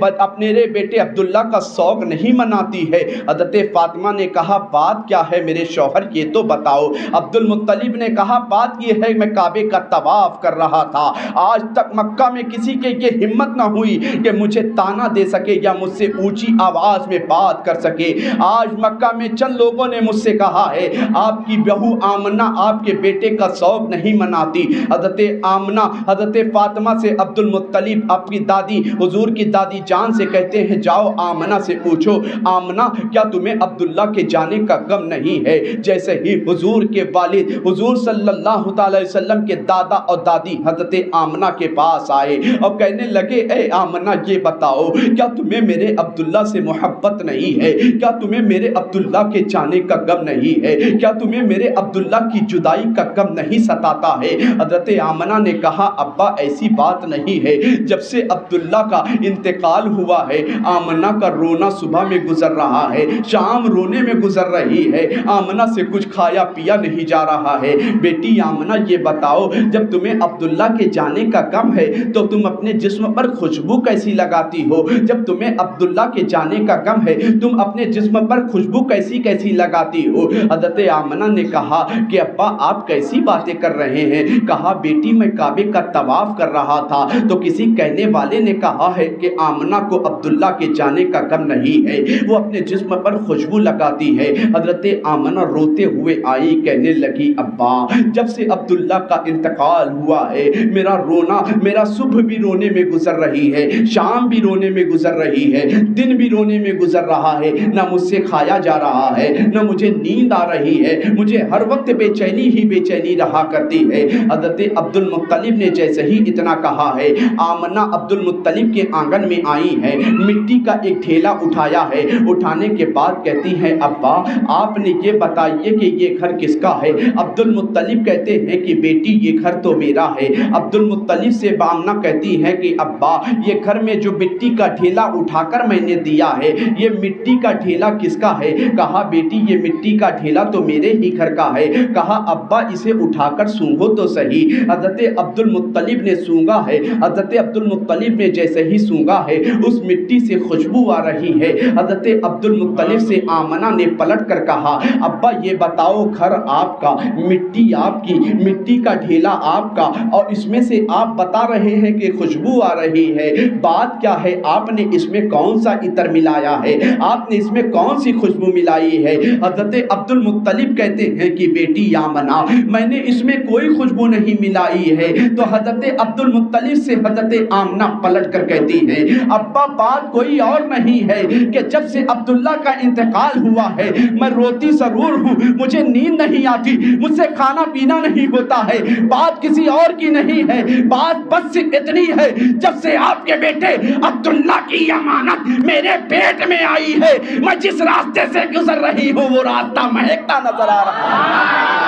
بیٹے عبداللہ کا سوگ نہیں مناتی ہے۔ حضرت فاطمہ نے کہا، بات کیا ہے میرے شوہر، یہ تو بتاؤ۔ عبد المطلب نے کہا، بات یہ ہے، میں کعبے کا طواف کر رہا تھا، آج تک مکہ میں کسی کے یہ ہمت نہ ہوئی کہ مجھے تانا دے سکے یا مجھ سے اونچی آواز میں بات کر سکے۔ آج مکہ میں چند لوگوں نے مجھ سے کہا ہے، آپ کی بہو آمنہ آپ کے بیٹے کا سوگ نہیں مناتی۔ حضرت آمنہ حضرت فاطمہ سے عبد المطلب اپنی دادی، حضور کی دادی جان سے کہتے ہیں، جاؤ آمنہ سے پوچھو، آمنہ کیا تمہیں عبداللہ کے جانے کا غم نہیں ہے؟ جیسے ہی حضور کے والد، حضور صلی اللہ علیہ وسلم کے دادا اور دادی حضرت آمنہ کے پاس آئے اور کہنے لگے، اے آمنہ یہ بتاؤ، کیا تمہیں میرے عبداللہ سے محبت نہیں ہے؟ کیا تمہیں میرے عبداللہ کے جانے کا غم نہیں ہے؟ کیا تمہیں میرے عبداللہ کی جدائی کا غم نہیں ستاتا ہے؟ حضرت آمنہ نے کہا، ابا ایسی بات نہیں ہے، جب سے عبداللہ کا انتقال ہوا ہے، آمنہ کا رونا صبح میں گزر رہا ہے، شام رونے میں گزر رہی ہے، آمنہ سے کچھ کھایا پیا نہیں جا رہا ہے۔ بیٹی آمنہ یہ بتاؤ، جب تمہیں عبداللہ کے جانے کا غم ہے تو تم اپنے جسم پر خوشبو کیسی لگاتی ہو؟ جب تمہیں عبداللہ کے جانے کا غم ہے تم اپنے جسم پر خوشبو کیسی لگاتی ہو؟ حضرت آمنہ نے کہا کہ ابا آپ کیسی باتیں کر رہے ہیں؟ کہا، بیٹی میں کعبے کا طواف کر رہا تھا تو کسی کہنے والے نے کہا ہے کہ آمنہ کو عبداللہ کے جانے کا غم نہیں ہے، وہ اپنے جسم پر خوشبو لگاتی ہے۔ حضرت آمنہ روتے ہوئے آئی، کہنے لگی، ابا جب سے عبداللہ کا انتقال ہوا ہے، میرا صبح بھی رونے میں گزر رہی ہے، شام بھی رونے میں گزر رہی ہے، دن بھی رونے میں گزر رہا ہے، نہ مجھ سے کھایا جا رہا ہے، نہ مجھے نیند آ رہی ہے، مجھے ہر وقت بے چینی رہا کرتی ہے۔ حضرت عبد المطلب نے جیسے ہی اتنا کہا ہے، آمنہ عبد المطلب کے آنگن میں آئی ہے، مٹی کا ایک ڈھیلا اٹھایا ہے، اٹھانے کے بعد کہتی ہیں، ابا آپ نے یہ بتائیے کہ یہ گھر کس کا ہے؟ عبد المطلب کہتے ہیں کہ بیٹی یہ گھر تو میرا ہے۔ عبد المطلب سے آمنہ کہتی ہے کہ ابا یہ گھر میں جو مٹی کا ڈھیلا اٹھا کر میں نے دیا ہے، یہ مٹی کا ڈھیلا کس کا ہے؟ کہا، بیٹی یہ مٹی کا ڈھیلا تو میرے ہی گھر کا ہے۔ کہا، ابا اسے اٹھا کر سونگھو تو صحیح۔ حضرت عبد المطلب نے سونگا ہے، حضرت عبد المطلب نے جیسے ہی سونگا ہے اس مٹی سے خوشبو آ رہی ہے۔ حضرت عبد المطلب سے آمنہ نے پلٹ کر کہا، ابا یہ بتاؤ، گھر آپ کا، مٹی آپ کی، مٹی کا ڈھیلا آپ کا، اور اس میں سے آپ بتا رہے ہیں کہ خوشبو آ رہی ہے، بات کیا ہے؟ آپ نے اس میں کون سا عطر ملایا ہے؟ آپ نے اس میں کون سی خوشبو ملائی ہے؟ حضرت عبد المطلب کہتے ہیں کہ بیٹی آمنہ میں نے اس میں کوئی خوشبو نہیں ملائی ہے۔ تو حضرت عبد المطلب سے حضرت آمنہ پلٹ کر کہتی ہیں، ابا بات کوئی اور نہیں ہے کہ جب سے عبداللہ کا انتقال ہوا ہے میں روتی ضرور ہوں، مجھے نیند نہیں آتی، مجھ سے کھانا پینا نہیں ہوتا ہے، بات کسی اور کی نہیں ہے، بات بس صرف اتنی ہے، جب سے آپ کے بیٹے عبداللہ کی امانت میرے پیٹ میں آئی ہے میں جس راستے سے گزر رہی ہوں وہ راستہ مہکتا نظر آ رہا ہے۔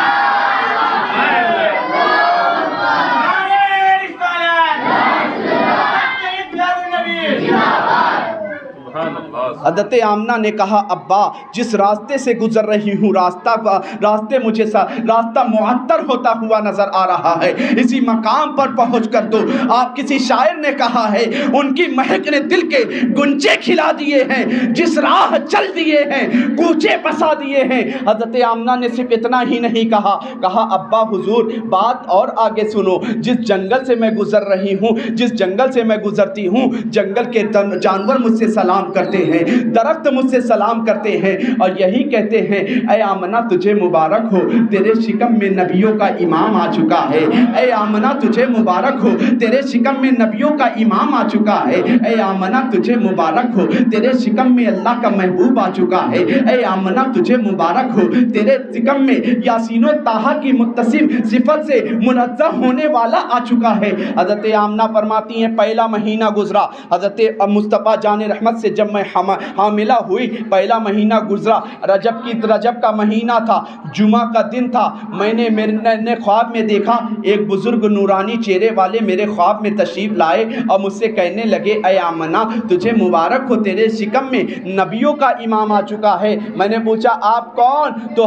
حضرت آمنہ نے کہا ابا جس راستے سے گزر رہی ہوں راستہ معطر ہوتا ہوا نظر آ رہا ہے، اسی مقام پر پہنچ کر تو آپ کسی شاعر نے کہا ہے ان کی مہک نے دل کے گنچے کھلا دیے ہیں، جس راہ چل دیے ہیں کوچے بسا دیے ہیں۔ حضرت آمنہ نے صرف اتنا ہی نہیں کہا ابا حضور بات اور آگے سنو، جس جنگل سے میں گزر رہی ہوں، جس جنگل سے میں گزرتی ہوں، جنگل کے جانور مجھ سے سلام کرتے ہیں، درخت مجھ سے سلام کرتے ہیں اور یہی کہتے ہیں اے آمنہ تجھے مبارک ہو، تیرے شکم میں نبیوں کا امام آ چکا ہے۔ اے آمنہ تجھے مبارک ہو، تیرے شکم میں نبیوں کا امام آ چکا ہے۔ اے آمنہ تجھے مبارک ہو، تیرے شکم میں اللہ کا محبوب آ چکا ہے۔ اے آمنہ تجھے مبارک ہو، تیرے شکم میں یاسین و طٰہٰ کی متصف صفت سے منزہ ہونے والا آ چکا ہے۔ حضرت آمنہ فرماتی ہیں پہلا مہینہ گزرا، حضرت مصطفیٰ جان رحمت سے جب میں حاملہ ہوئی، پہلا مہینہ گزرا، رجب کا مہینہ تھا، جمعہ کا دن تھا، میں نے خواب میں دیکھا ایک بزرگ نورانی چہرے والے میرے خواب میں تشریف لائے اور مجھ سے کہنے لگے اے آمنہ تجھے مبارک ہو، تیرے شکم میں نبیوں کا امام آ چکا ہے۔ میں نے پوچھا آپ کون؟ تو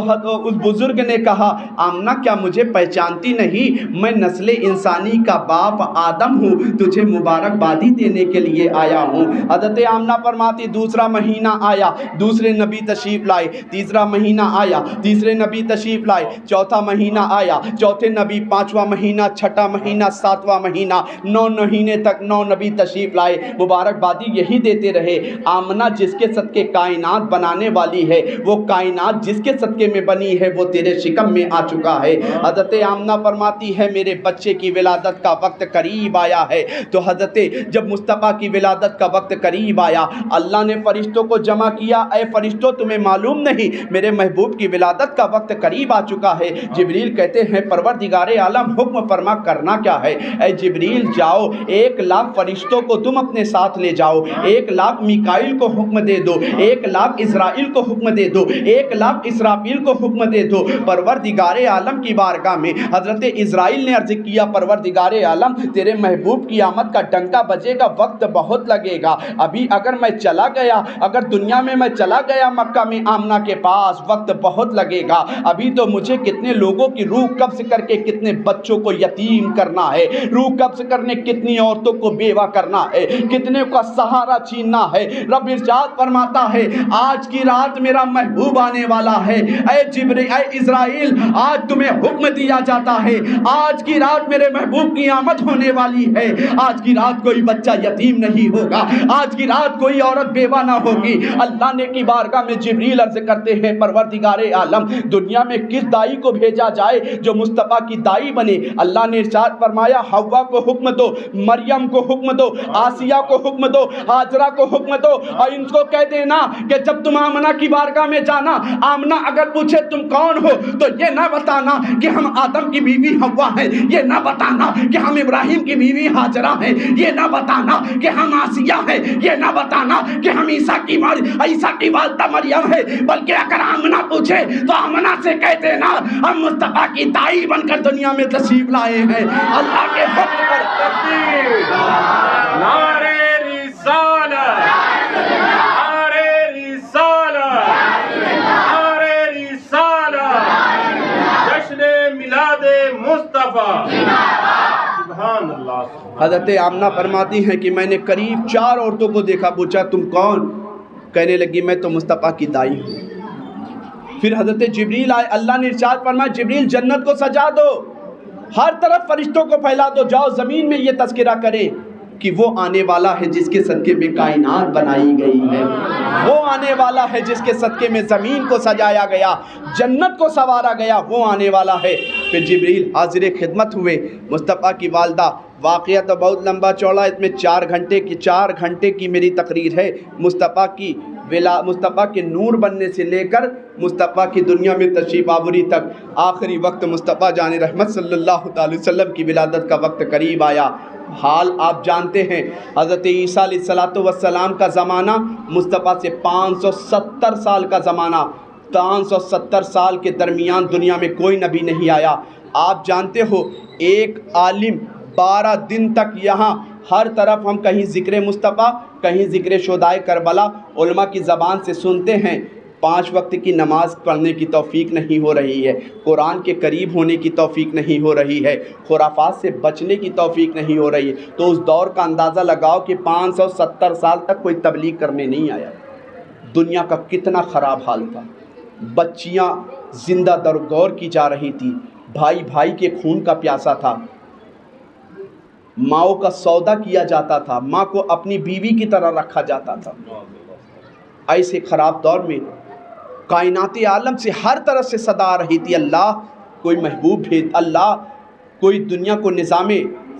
اس بزرگ نے کہا آمنہ کیا مجھے پہچانتی نہیں؟ میں نسل انسانی کا باپ آدم ہوں، تجھے مبارکبادی دینے کے لیے آیا ہوں۔ حضرت آمنہ فرماتی دوسرا مہینہ آیا، دوسرے نبی تشریف لائے، تیسرا مہینہ آیا، تیسرے نبی تشریف لائے، چوتھا مہینہ آیا، چوتھے نبی، پانچواں مہینہ، چھٹا مہینہ، ساتواں مہینہ، 9 مہینے تک 9 نبی تشریف لائے، مبارکبادی یہی دیتے رہے۔ آمنہ جس کے صدقے کائنات بنانے والی ہے، وہ کائنات جس کے صدقے میں بنی ہے وہ تیرے شکم میں آ چکا ہے۔ حضرت آمنہ فرماتی ہے میرے بچے کی ولادت کا وقت قریب آیا ہے۔ تو حضرت جب مصطفیٰ کی ولادت کا وقت قریب آیا، اللہ نے فرشتوں کو جمع کیا، اے فرشتوں تمہیں معلوم نہیں میرے محبوب کی ولادت کا وقت قریب آ چکا ہے۔ جبریل کہتے ہیں پروردگار عالم حکم فرما کرنا کیا ہے؟ اے جبریل جاؤ 1,00,000 فرشتوں کو تم اپنے ساتھ لے جاؤ، 1,00,000 میکائیل کو حکم دے دو، 1,00,000 اسرائیل کو حکم دے دو، 1,00,000 اسرافیل کو حکم دے دو۔ پروردگار عالم کی بارگاہ میں حضرت اسرائیل نے عرض کیا پروردگار عالم تیرے محبوب کی آمد کا ڈنکا بجے گا، وقت بہت لگے گا، ابھی اگر میں چلا گیا، اگر دنیا میں میں چلا گیا مکہ میں آمنہ کے پاس، وقت بہت لگے گا، ابھی تو مجھے کتنے لوگوں کی روح قبض کر کے کتنے بچوں کو یتیم کرنا ہے، روح قبض کرنے کتنی عورتوں کو بیوہ کرنا ہے، کتنے کا سہارا چھیننا ہے۔ رب ارشاد فرماتا ہے آج کی رات میرا محبوب آنے والا ہے، اے اسرائیل آج تمہیں حکم دیا جاتا ہے، آج کی رات میرے محبوب کی آمد ہونے والی ہے، آج کی رات کوئی بچہ یتیم نہیں ہوگا، آج کی رات کوئی عورت بیوہ نہ ہوگی۔ اللہ نے کی بارگاہ میں جبریل عرض کرتے ہیں پروردگار عالم دنیا میں کس دائی کو بھیجا جائے جو مصطفیٰ کی دائی بنے؟ اللہ نے ارشاد فرمایا حوا کو حکم دو، مریم کو حکم دو، آسیہ کو حکم دو، ہاجرہ کو حکم دو، اور ان کو کہہ دینا کہ جب تم آمنہ کی بارگاہ میں جانا، آمنہ اگر پوچھے تم کون ہو تو یہ نہ بتانا کہ ہم آدم کی بیوی حوا ہیں، یہ نہ بتانا کہ ہم ابراہیم کی بیوی ہاجرہ ہیں، یہ نہ بتانا کہ ہم آسیہ ہیں، یہ نہ بتانا کہ ہم عیسیٰ کی والدہ مریم ہے، بلکہ اگر آمنہ پوچھے تو آمنہ سے کہہ دینا ہم مصطفیٰ کی دائی بن کر دنیا میں تشریف لائے ہیں۔ اللہ کے حکم پر تکبیر، نعرہ رسالت، نعرہ رسالت، نعرہ رسالت، جشن میلاد مصطفیٰ، سبحان اللہ۔ حضرت آمنہ فرماتی ہیں کہ میں نے قریب 4 عورتوں کو دیکھا، پوچھا تم کون؟ کہنے لگی میں تو مصطفیٰ کی دائی ہوں۔ پھر حضرت جبریل آئے، اللہ نے ارشاد فرمایا جبریل جنت کو سجا دو، ہر طرف فرشتوں کو پھیلا دو، جاؤ زمین میں یہ تذکرہ کرے کہ وہ آنے والا ہے جس کے صدقے میں کائنات بنائی گئی ہے، وہ آنے والا ہے جس کے صدقے میں زمین کو سجایا گیا، جنت کو سنوارا گیا، وہ آنے والا ہے۔ پھر جبریل حاضر خدمت ہوئے، مصطفیٰ کی والدہ، واقعہ تو بہت لمبا چوڑا، اس میں 4 گھنٹے کی میری تقریر ہے۔ مصطفیٰ کے نور بننے سے لے کر مصطفیٰ کی دنیا میں تشریف آوری تک، آخری وقت مصطفیٰ جان رحمت صلی اللہ تعالی وسلم کی ولادت کا وقت قریب آیا۔ حال آپ جانتے ہیں، حضرت عیسیٰ علیہ السلام کا زمانہ مصطفیٰ سے 570 سال کا زمانہ، 570 سال کے درمیان دنیا میں کوئی نبی نہیں آیا۔ آپ جانتے ہو ایک عالم 12 دن تک یہاں ہر طرف ہم کہیں ذکر مصطفیٰ، کہیں ذکر شہدائے کربلا علماء کی زبان سے سنتے ہیں، 5 وقت کی نماز پڑھنے کی توفیق نہیں ہو رہی ہے، قرآن کے قریب ہونے کی توفیق نہیں ہو رہی ہے، خرافات سے بچنے کی توفیق نہیں ہو رہی ہے۔ تو اس دور کا اندازہ لگاؤ کہ 570 سال تک کوئی تبلیغ کرنے نہیں آیا۔ دنیا کا کتنا خراب حال تھا، بچیاں زندہ دور کی جا رہی تھی، بھائی بھائی کے خون کا پیاسا تھا، ماؤں کا سودا کیا جاتا تھا، ماں کو اپنی بیوی کی طرح رکھا جاتا تھا۔ ایسے خراب دور میں کائنات عالم سے ہر طرف سے صدا آ رہی تھی، اللہ کوئی محبوب بھیج، اللہ کوئی دنیا کو نظام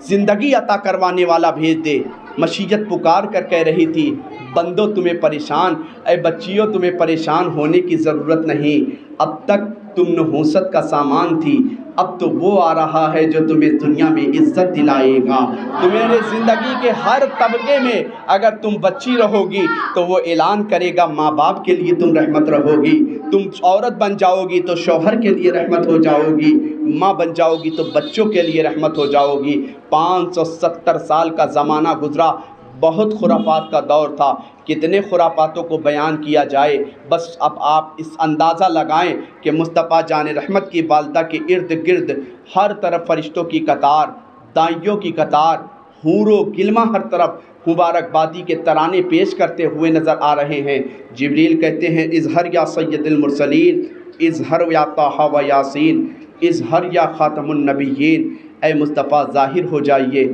زندگی عطا کروانے والا بھیج دے۔ مشیت پکار کر کہہ رہی تھی، بندو تمہیں پریشان، اے بچیوں تمہیں پریشان ہونے کی ضرورت نہیں، اب تک تم نحوست کا سامان تھی، اب تو وہ آ رہا ہے جو تمہیں دنیا میں عزت دلائے گا۔ تمہارے زندگی کے ہر طبقے میں اگر تم بچی رہو گی تو وہ اعلان کرے گا ماں باپ کے لیے تم رحمت رہو گی، تم عورت بن جاؤ گی تو شوہر کے لیے رحمت ہو جاؤ گی، ماں بن جاؤ گی تو بچوں کے لیے رحمت ہو جاؤ گی۔ 570 سال کا زمانہ گزرا، بہت خرافات کا دور تھا، کتنے خرافاتوں کو بیان کیا جائے، بس اب آپ اس اندازہ لگائیں کہ مصطفیٰ جان رحمت کی والدہ کے ارد گرد ہر طرف فرشتوں کی قطار، دائیوں کی قطار، حور و غلماں ہر طرف مبارکبادی کے ترانے پیش کرتے ہوئے نظر آ رہے ہیں۔ جبریل کہتے ہیں اظہر یا سید المرسلین، اظہر یا طٰہٰ و یاسین، اظہر یا خاتم النبیین، اے مصطفیٰ ظاہر ہو جائیے۔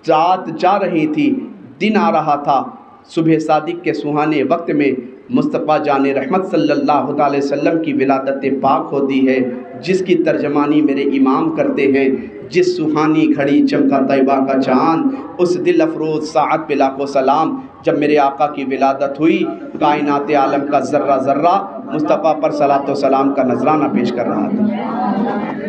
رات جا رہی تھی، دن آ رہا تھا، صبح صادق کے سہانے وقت میں مصطفیٰ جان رحمت صلی اللہ علیہ وسلم کی ولادت پاک ہوتی ہے، جس کی ترجمانی میرے امام کرتے ہیں، جس سہانی گھڑی چمکا طیبہ کا چاند، اس دل افروز ساعت پہ لاکھوں سلام، جب میرے آقا کی ولادت ہوئی، کائنات عالم کا ذرہ ذرہ مصطفیٰ پر صلاۃ و سلام کا نذرانہ پیش کر رہا تھا۔